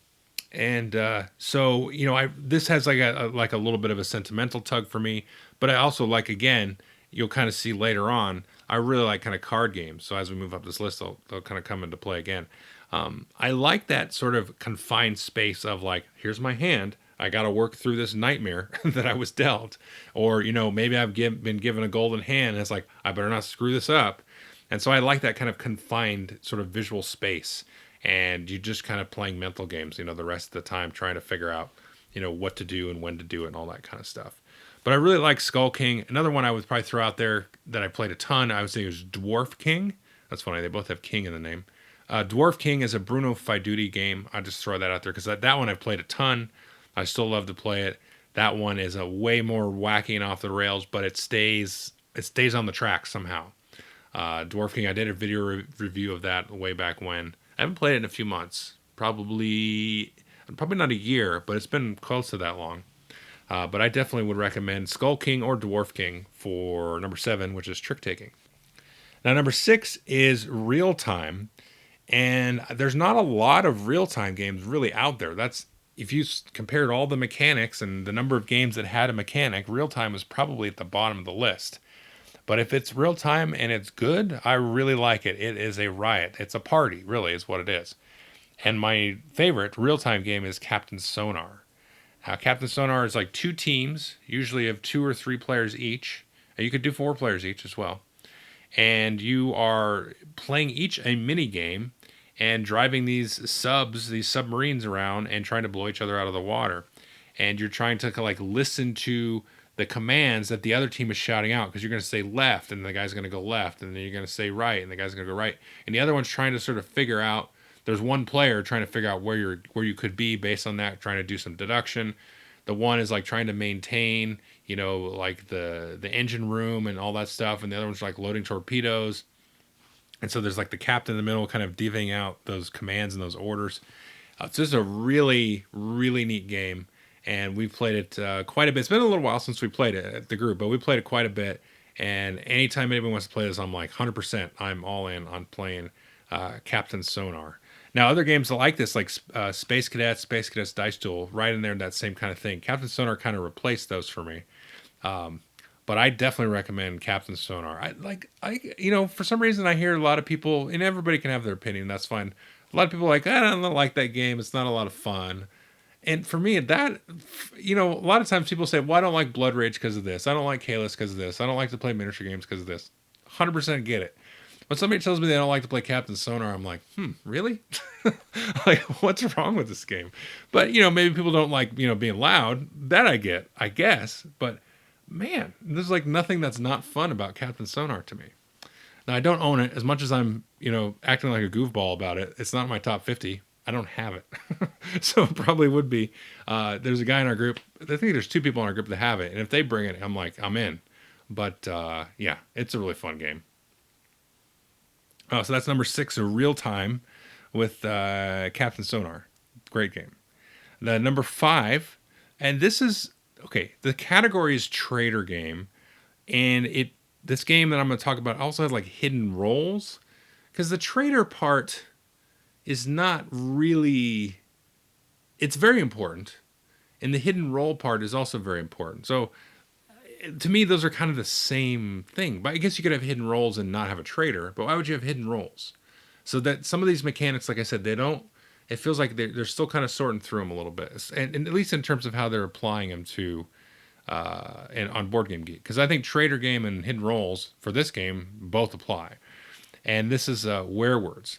this has like a little bit of a sentimental tug for me, but I also like, again, you'll kind of see later on, I really like kind of card games. So as we move up this list, they'll kind of come into play again. I like that sort of confined space of like, here's my hand. I got to work through this nightmare that I was dealt. Or, maybe I've been given a golden hand, and it's like, I better not screw this up. And so I like that kind of confined sort of visual space. And you're just kind of playing mental games, the rest of the time, trying to figure out, what to do and when to do it and all that kind of stuff. But I really like Skull King. Another one I would probably throw out there that I played a ton, I would say, was Dwarf King. That's funny. They both have King in the name. Dwarf King is a Bruno Faiduti game. I'll just throw that out there because that one I've played a ton. I still love to play it. That one is a way more wacky and off the rails, but it stays on the track somehow. Dwarf King, I did a video review of that way back when. I haven't played it in a few months. Probably not a year, but it's been close to that long. But I definitely would recommend Skull King or Dwarf King for number 7, which is Trick Taking. Now, number 6 is real time. And there's not a lot of real time games really out there. That's if you compared all the mechanics and the number of games that had a mechanic, real time is probably at the bottom of the list. But if it's real time and it's good, I really like it. It is a riot. It's a party, really, is what it is. And my favorite real time game is Captain Sonar. Captain Sonar is like two teams, usually of 2 or 3 players each. You could do 4 players each as well. And you are playing each a mini game and driving these submarines around and trying to blow each other out of the water. And you're trying to like listen to the commands that the other team is shouting out, because you're going to say left and the guy's going to go left, and then you're going to say right and the guy's going to go right, and the other one's trying to sort of figure out. There's one player trying to figure out where you could be based on that, trying to do some deduction. The one is like trying to maintain, like the engine room and all that stuff, and the other one's like loading torpedoes. And so there's like the captain in the middle, kind of divvying out those commands and those orders. So this is a really, really neat game, and we've played it quite a bit. It's been a little while since we played it at the group, but we played it quite a bit. And anytime anyone wants to play this, I'm like 100%. I'm all in on playing Captain Sonar. Now, other games like this, like Space Cadets Dice Duel, right in there, that same kind of thing. Captain Sonar kind of replaced those for me. But I definitely recommend Captain Sonar. For some reason I hear a lot of people, and everybody can have their opinion, that's fine. A lot of people are like, I don't like that game. It's not a lot of fun. And for me, a lot of times people say, well, I don't like Blood Rage because of this. I don't like Kalis because of this. I don't like to play miniature games because of this. 100% get it. When somebody tells me they don't like to play Captain Sonar, I'm like, really? Like, what's wrong with this game? But, maybe people don't like, being loud. That I get, I guess. But, man, there's like nothing that's not fun about Captain Sonar to me. Now, I don't own it. As much as I'm, acting like a goofball about it, it's not in my top 50. I don't have it. So it probably would be. There's a guy in our group. I think there's 2 people in our group that have it. And if they bring it, I'm like, I'm in. But, yeah, it's a really fun game. Oh, so that's number 6, a real time with Captain Sonar. Great game. The number 5, and this is okay. The category is trader game, and this game that I'm going to talk about also has like hidden roles, because the trader part is not really. It's very important, and the hidden role part is also very important. So to me, those are kind of the same thing. But I guess you could have hidden roles and not have a trader. But why would you have hidden roles? So that some of these mechanics, like I said, they don't. It feels like they're still kind of sorting through them a little bit, and at least in terms of how they're applying them to and on Board Game Geek. Because I think trader game and hidden roles for this game both apply. And this is werewords.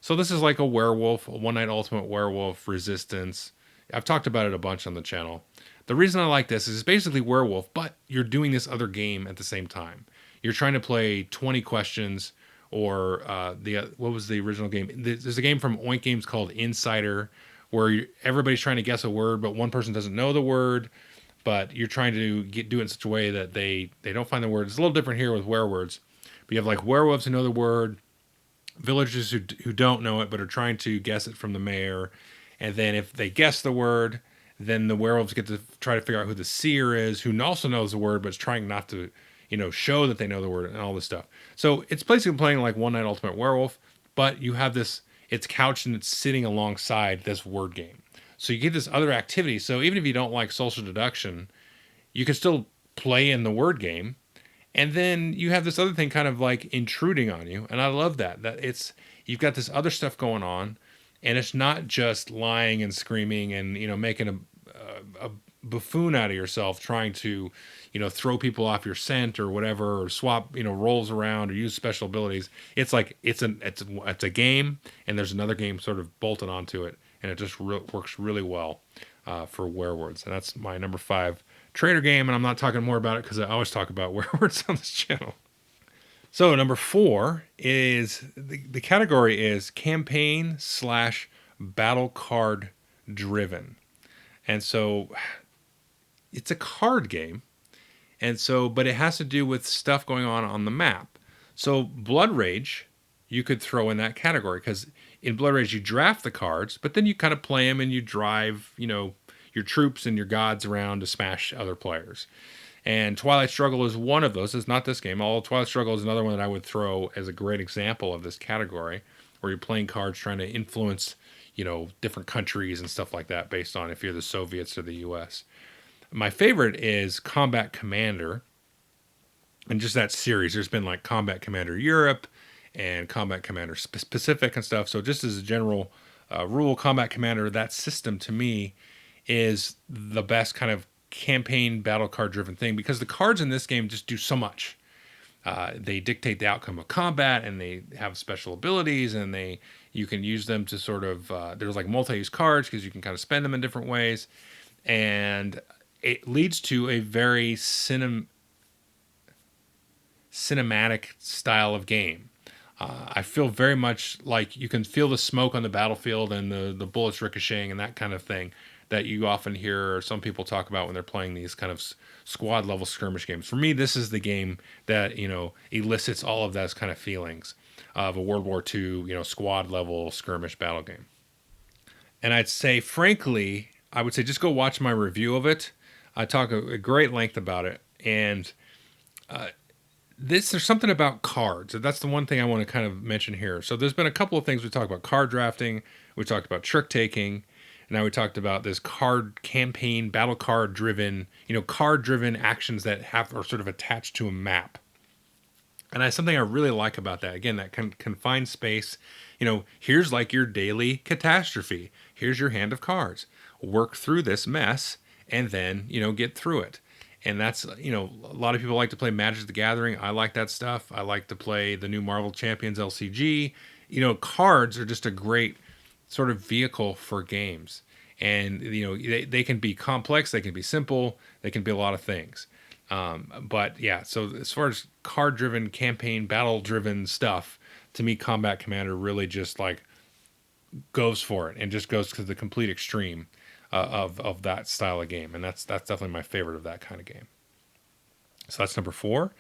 So this is like a werewolf, a One Night Ultimate Werewolf Resistance. I've talked about it a bunch on the channel. The reason I like this is it's basically werewolf, but you're doing this other game at the same time. You're trying to play 20 questions, or what was the original game? There's a game from Oink Games called Insider, where everybody's trying to guess a word, but one person doesn't know the word, but you're trying to do it in such a way that they don't find the word. It's a little different here with werewords. But you have like werewolves who know the word, villagers who don't know it but are trying to guess it from the mayor, and then if they guess the word, then the werewolves get to try to figure out who the seer is, who also knows the word but is trying not to, show that they know the word and all this stuff. So it's basically playing like One Night Ultimate Werewolf, but you have this, it's couched and it's sitting alongside this word game. So you get this other activity. So even if you don't like social deduction, you can still play in the word game. And then you have this other thing kind of like intruding on you. And I love that you've got this other stuff going on, and it's not just lying and screaming and, making a buffoon out of yourself, trying to, throw people off your scent or whatever, or swap, roles around or use special abilities. It's like, it's a game, and there's another game sort of bolted onto it. And it just works really well for werewords. And that's my number 5 trader game. And I'm not talking more about it because I always talk about werewords on this channel. So number 4 is, the category is campaign/battle card driven. And so it's a card game. And so, but it has to do with stuff going on the map. So Blood Rage, you could throw in that category, because in Blood Rage you draft the cards, but then you kind of play them and you drive, your troops and your gods around to smash other players. And Twilight Struggle is one of those. It's not this game. Although Twilight Struggle is another one that I would throw as a great example of this category, where you're playing cards trying to influence, different countries and stuff like that based on if you're the Soviets or the U.S. My favorite is Combat Commander, and just that series. There's been like Combat Commander Europe and Combat Commander Pacific and stuff. So just as a general rule, Combat Commander, that system to me is the best kind of campaign battle card driven thing, because the cards in this game just do so much. They dictate the outcome of combat, and they have special abilities, and you can use them to sort of there's like multi-use cards because you can kind of spend them in different ways, and it leads to a very cinematic style of game. I feel very much like you can feel the smoke on the battlefield and the bullets ricocheting and that kind of thing that you often hear some people talk about when they're playing these kind of squad level skirmish games. For me, this is the game that, elicits all of those kind of feelings of a World War II, squad level skirmish battle game. And I'd say, frankly, I would say just go watch my review of it. I talk a great length about it. And there's something about cards. That's the one thing I want to kind of mention here. So there's been a couple of things we talked about: card drafting, we talked about trick taking, and now we talked about this card campaign, battle card driven, card driven actions that are sort of attached to a map. And that's something I really like about that. Again, that confined space. Here's like your daily catastrophe. Here's your hand of cards. Work through this mess and then, get through it. And that's, a lot of people like to play Magic the Gathering. I like that stuff. I like to play the new Marvel Champions LCG. Cards are just a great sort of vehicle for games. And, they can be complex. They can be simple. They can be a lot of things. But yeah, so as far as card-driven, campaign, battle-driven stuff, to me, Combat Commander really just like goes for it and just goes to the complete extreme of that style of game. And that's definitely my favorite of that kind of game. So that's number 4.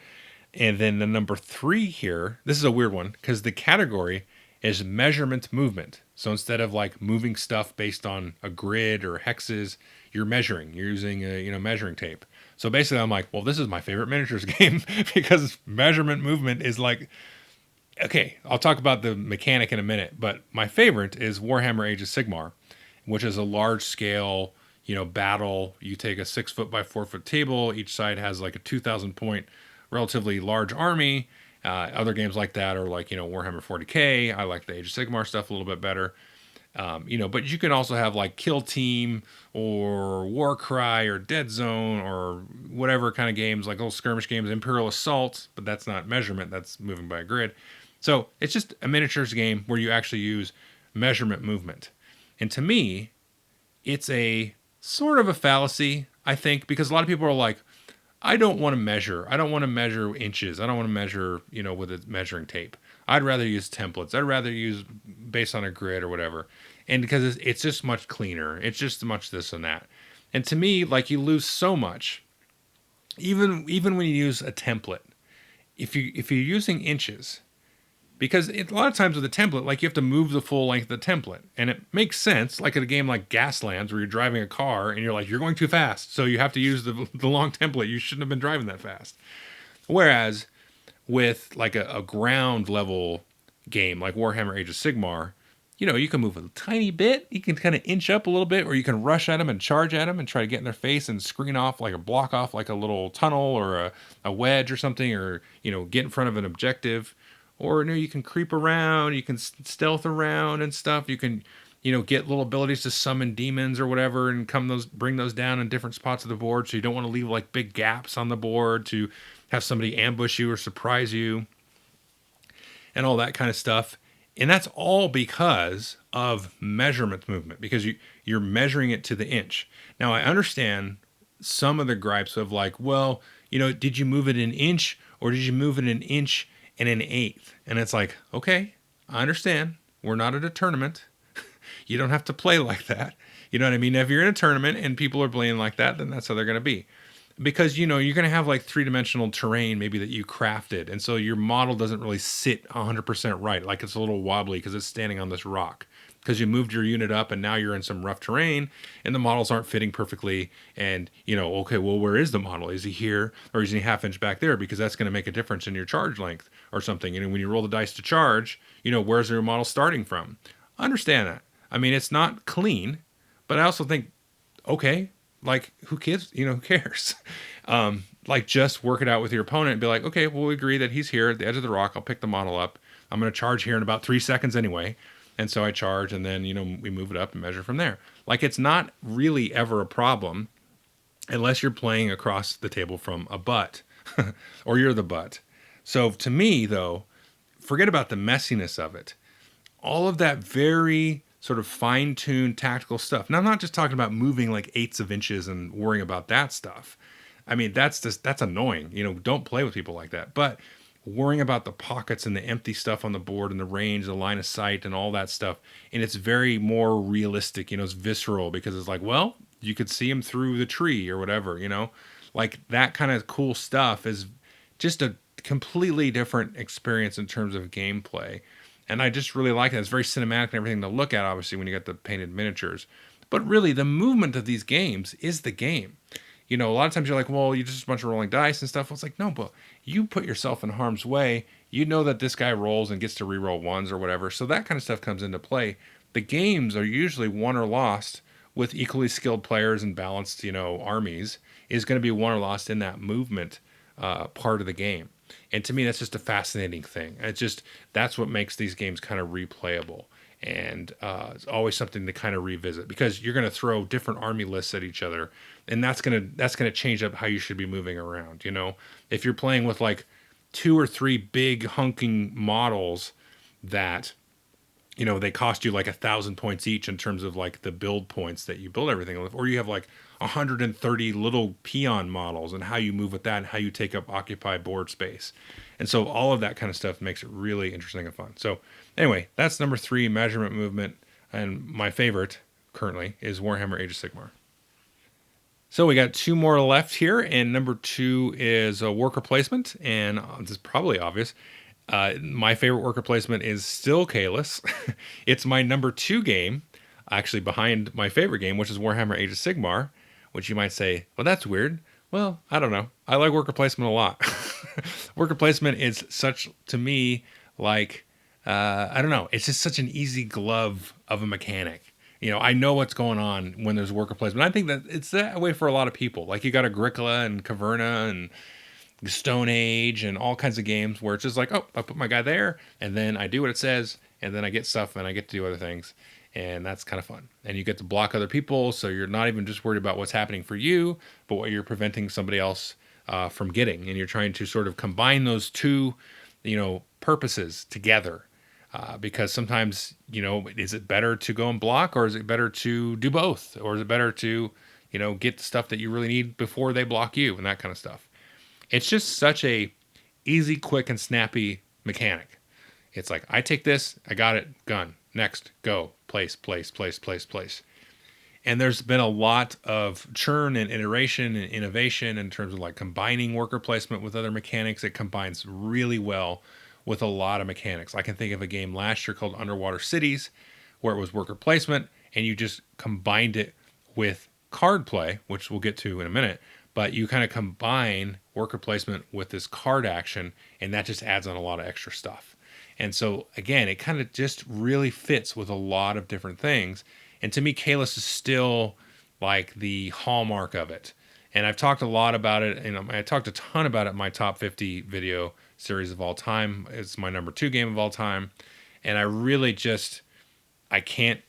And then the number 3 here, this is a weird one because the category is measurement movement. So instead of like moving stuff based on a grid or hexes, you're measuring. You're using a measuring tape. So basically I'm like, well, this is my favorite miniatures game because measurement movement is like, okay, I'll talk about the mechanic in a minute, but my favorite is Warhammer Age of Sigmar, which is a large scale, battle. You take a 6 foot by 4 foot table. Each side has like a 2,000 point, relatively large army. Other games like that are like, Warhammer 40K. I like the Age of Sigmar stuff a little bit better. But you can also have like Kill Team or Warcry or Dead Zone or whatever kind of games, like little skirmish games, Imperial Assault, but that's not measurement, that's moving by a grid. So it's just a miniatures game where you actually use measurement movement. And to me, it's a sort of a fallacy, I think, because a lot of people are like, I don't want to measure. I don't want to measure inches. I don't want to measure, with a measuring tape. I'd rather use templates. I'd rather use based on a grid or whatever. And because it's just much cleaner. It's just much this and that. And to me, like, you lose so much. Even when you use a template, if you're using inches, because a lot of times with a template, like, you have to move the full length of the template. And it makes sense, like in a game like Gaslands, where you're driving a car and you're like, you're going too fast. So you have to use the long template. You shouldn't have been driving that fast. Whereas with like a ground level game like Warhammer Age of Sigmar, you can move a tiny bit. You can kind of inch up a little bit, or you can rush at them and charge at them and try to get in their face and screen off like a block off like a little tunnel or a wedge or something, or, get in front of an objective. Or you can creep around, you can stealth around and stuff. You can, get little abilities to summon demons or whatever and bring those down in different spots of the board. So you don't want to leave like big gaps on the board to have somebody ambush you or surprise you and all that kind of stuff. And that's all because of measurement movement, because you're measuring it to the inch. Now, I understand some of the gripes of like, well, did you move it an inch or did you move it an inch and an eighth? And it's like, okay, I understand. We're not at a tournament. You don't have to play like that. You know what I mean? If you're in a tournament and people are playing like that, then that's how they're going to be. Because, you're going to have like 3-dimensional terrain maybe that you crafted. And so your model doesn't really sit 100% right. Like it's a little wobbly because it's standing on this rock. because you moved your unit up and now you're in some rough terrain and the models aren't fitting perfectly. And, okay, well, where is the model? Is he here or is he half inch back there? Because that's going to make a difference in your charge length or something. And when you roll the dice to charge, where's your model starting from? Understand that. I mean, it's not clean, but I also think, okay, like who cares? Who cares? Like just work it out with your opponent and be like, okay, well, we agree that he's here at the edge of the rock. I'll pick the model up. I'm going to charge here in about 3 seconds anyway. And so I charge and then, we move it up and measure from there. Like it's not really ever a problem unless you're playing across the table from a butt or you're the butt. So to me, though, forget about the messiness of it. All of that very sort of fine-tuned tactical stuff. Now, I'm not just talking about moving like 1/8 of inches and worrying about that stuff. I mean, that's annoying. Don't play with people like that. But worrying about the pockets and the empty stuff on the board and the range, the line of sight and all that stuff. And it's very more realistic, it's visceral because it's like, well, you could see him through the tree or whatever, like that kind of cool stuff is just a completely different experience in terms of gameplay. And I just really like that. It's very cinematic and everything to look at, obviously, when you get the painted miniatures. But really, the movement of these games is the game. A lot of times you're like, well, you're just a bunch of rolling dice and stuff. Well, it's like, no, but you put yourself in harm's way. You know that this guy rolls and gets to reroll ones or whatever. So that kind of stuff comes into play. The games are usually won or lost with equally skilled players and balanced, armies is going to be won or lost in that movement part of the game. And to me, that's just a fascinating thing. That's what makes these games kind of replayable. And it's always something to kind of revisit because you're going to throw different army lists at each other, and that's gonna change up how you should be moving around. If you're playing with like 2 or 3 big hunking models that they cost you like 1,000 points each in terms of like the build points that you build everything with, or you have like 130 little peon models and how you move with that and how you take up occupied board space. And so all of that kind of stuff makes it really interesting and fun. So anyway, that's number 3, measurement movement. And my favorite currently is Warhammer Age of Sigmar. So we got 2 more left here. And number 2 is a worker placement. And this is probably obvious. My favorite worker placement is still Kalis. It's my number 2 game, actually behind my favorite game, which is Warhammer Age of Sigmar, which you might say, well, that's weird. Well, I don't know. I like worker placement a lot. Worker placement is such, to me, like, I don't know. It's just such an easy glove of a mechanic. I know what's going on when there's worker placement. I think that it's that way for a lot of people. Like you got Agricola and Caverna and Stone Age and all kinds of games where it's just like, oh, I put my guy there and then I do what it says and then I get stuff and I get to do other things. And that's kind of fun. And you get to block other people, so you're not even just worried about what's happening for you, but what you're preventing somebody else from getting. And you're trying to sort of combine those two, purposes together. Because sometimes, is it better to go and block, or is it better to do both? Or is it better to, get the stuff that you really need before they block you and that kind of stuff? It's just such a easy, quick, and snappy mechanic. It's like, I take this, I got it, gun. Next, go, place. And there's been a lot of churn and iteration and innovation in terms of like combining worker placement with other mechanics. It combines really well with a lot of mechanics. I can think of a game last year called Underwater Cities where it was worker placement and you just combined it with card play, which we'll get to in a minute. But you kind of combine worker placement with this card action, and that just adds on a lot of extra stuff. And so, again, it kind of just really fits with a lot of different things. And to me, Kalis is still like the hallmark of it. And I've talked a lot about it, and I talked a ton about it in my top 50 video series of all time. It's my number 2 game of all time. And I really just, I can't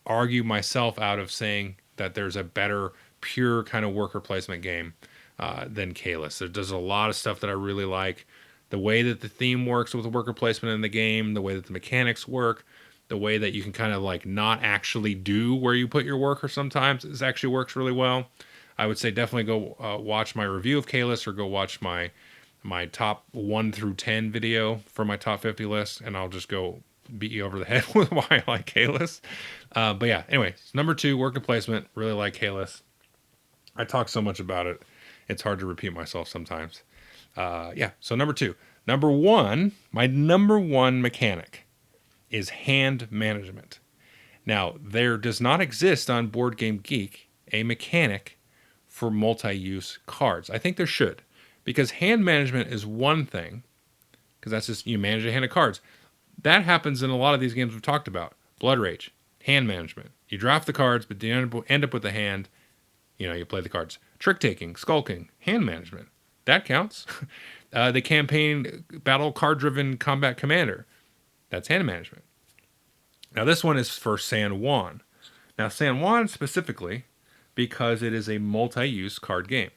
argue myself out of saying that there's a better pure kind of worker placement game than Kalis. There's a lot of stuff that I really like. The way that the theme works with the worker placement in the game, the way that the mechanics work, the way that you can kind of like not actually do where you put your worker sometimes, this actually works really well. I would say definitely go watch my review of Kalis or go watch my top 1 through 10 video for my top 50 list, and I'll just go beat you over the head with why I like Kalis. But yeah, anyway, number 2, worker placement, really like Kalis. I talk so much about it, it's hard to repeat myself sometimes. So number 2. Number 1, my number 1 mechanic is hand management. Now, there does not exist on Board Game Geek a mechanic for multi-use cards. I think there should, because hand management is one thing, because that's just you manage a hand of cards. That happens in a lot of these games we've talked about. Blood Rage, hand management. You draft the cards, but you end up with the hand. You play the cards. Trick taking, skulking, hand management. That counts. The campaign battle card-driven combat commander. That's hand management. Now this one is for San Juan. Now San Juan specifically, because it is a multi-use card game.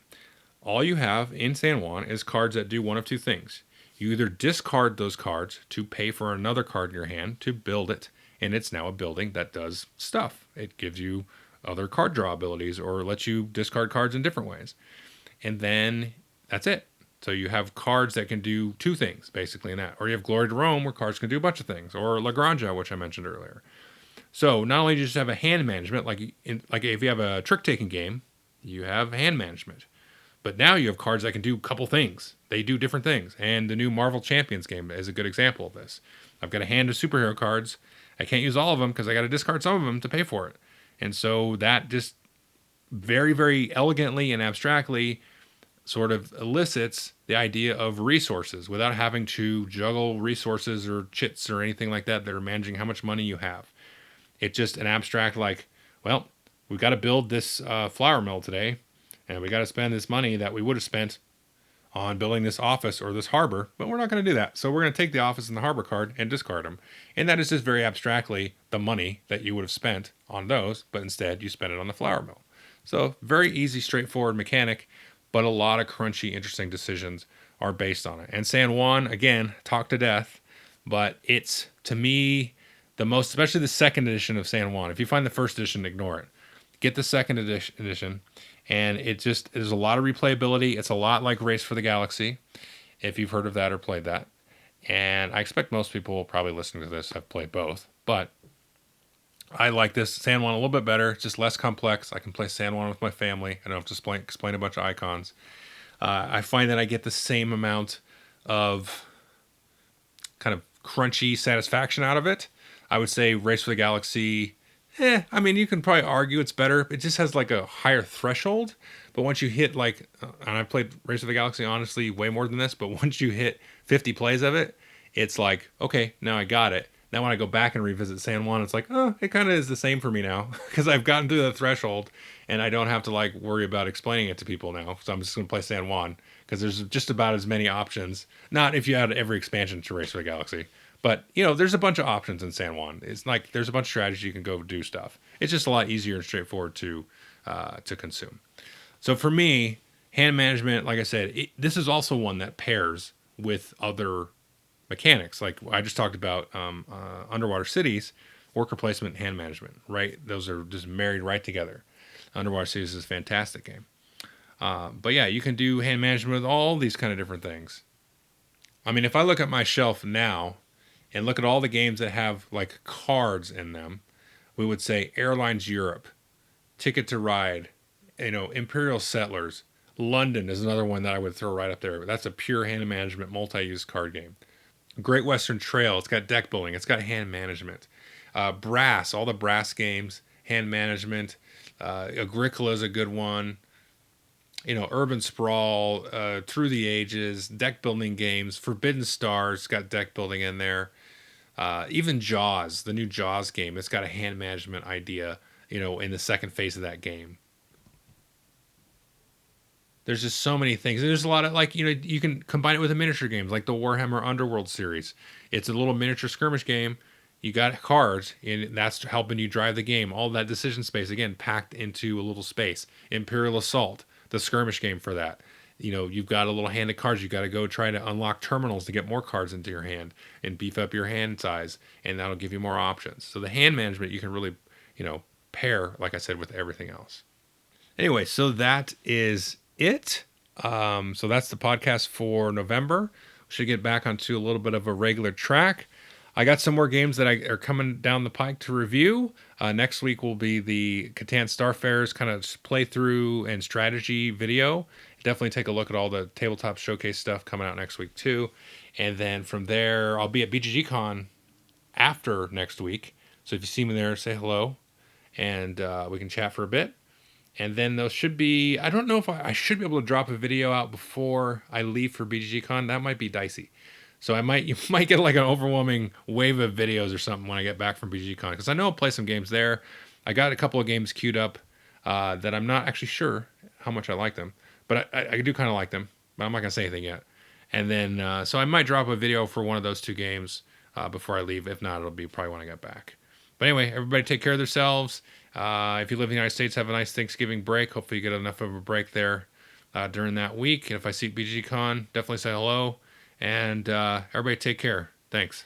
All you have in San Juan is cards that do one of two things. You either discard those cards to pay for another card in your hand to build it, and it's now a building that does stuff. It gives you other card draw abilities or lets you discard cards in different ways. And then that's it. So you have cards that can do two things, basically, in that. Or you have Glory to Rome, where cards can do a bunch of things. Or La Granja, which I mentioned earlier. So not only do you just have a hand management, like if you have a trick-taking game, you have hand management. But now you have cards that can do a couple things. They do different things. And the new Marvel Champions game is a good example of this. I've got a hand of superhero cards. I can't use all of them because I got to discard some of them to pay for it. And so that just very, very elegantly and abstractly sort of elicits the idea of resources without having to juggle resources or chits or anything like that are managing how much money you have. It's just an abstract like, well, we've got to build this flour mill today, and we got to spend this money that we would have spent on building this office or this harbor, but we're not going to do that. So we're going to take the office and the harbor card and discard them. And that is just very abstractly the money that you would have spent on those, but instead you spend it on the flour mill. So very easy, straightforward mechanic, but a lot of crunchy, interesting decisions are based on it. And San Juan, again, talk to death, but it's, to me, the most, especially the second edition of San Juan. If you find the first edition, ignore it. Get the second edition, and there's a lot of replayability. It's a lot like Race for the Galaxy, if you've heard of that or played that. And I expect most people probably listening to this have played both, but I like this San Juan a little bit better. It's just less complex. I can play San Juan with my family. I don't have to explain a bunch of icons. I find that I get the same amount of kind of crunchy satisfaction out of it. I would say Race for the Galaxy, I mean, you can probably argue it's better. It just has like a higher threshold. But once you hit and I've played Race for the Galaxy, honestly, way more than this. But once you hit 50 plays of it, it's like, okay, now I got it. Now when I go back and revisit San Juan, it's like, oh, it kind of is the same for me now. Because I've gotten through the threshold and I don't have to worry about explaining it to people now. So I'm just going to play San Juan because there's just about as many options. Not if you add every expansion to Race for the Galaxy. But, there's a bunch of options in San Juan. It's like there's a bunch of strategies you can go do stuff. It's just a lot easier and straightforward to consume. So for me, hand management, like I said, this is also one that pairs with other mechanics. Like I just talked about Underwater Cities, worker placement, hand management, right? Those are just married right together. Underwater Cities is a fantastic game. But yeah, you can do hand management with all these kind of different things. I mean, if I look at my shelf now, and look at all the games that have cards in them, we would say Airlines Europe, Ticket to Ride, Imperial Settlers. London is another one that I would throw right up there. That's a pure hand management multi-use card game. Great Western Trail, it's got deck building, it's got hand management. Brass, all the Brass games, hand management. Agricola is a good one. Urban Sprawl, Through the Ages, deck building games. Forbidden Stars got deck building in there. Even Jaws, the new Jaws game, it's got a hand management idea, in the second phase of that game. There's just so many things. And there's a lot of, you can combine it with a miniature games, like the Warhammer Underworld series. It's a little miniature skirmish game. You got cards, and that's helping you drive the game. All that decision space, again, packed into a little space. Imperial Assault, the skirmish game for that. You've got a little hand of cards. You got to go try to unlock terminals to get more cards into your hand and beef up your hand size, and that'll give you more options. So the hand management you can really, pair, like I said, with everything else. Anyway, so that is it. So that's the podcast for November. We should get back onto a little bit of a regular track. I got some more games that are coming down the pike to review. Next week will be the Catan Starfarers kind of playthrough and strategy video. Definitely take a look at all the tabletop showcase stuff coming out next week too. And then from there, I'll be at BGG Con after next week. So if you see me there, say hello, and we can chat for a bit. And then those should be, I don't know if I should be able to drop a video out before I leave for BGGCon. That might be dicey. So you might get like an overwhelming wave of videos or something when I get back from BGGCon. Because I know I'll play some games there. I got a couple of games queued up that I'm not actually sure how much I like them. But I do kind of like them. But I'm not going to say anything yet. And then, so I might drop a video for one of those two games before I leave. If not, it'll be probably when I get back. But anyway, everybody take care of themselves. If you live in the United States, have a nice Thanksgiving break. Hopefully you get enough of a break there during that week. And if I see BGCon, definitely say hello. And everybody take care. Thanks.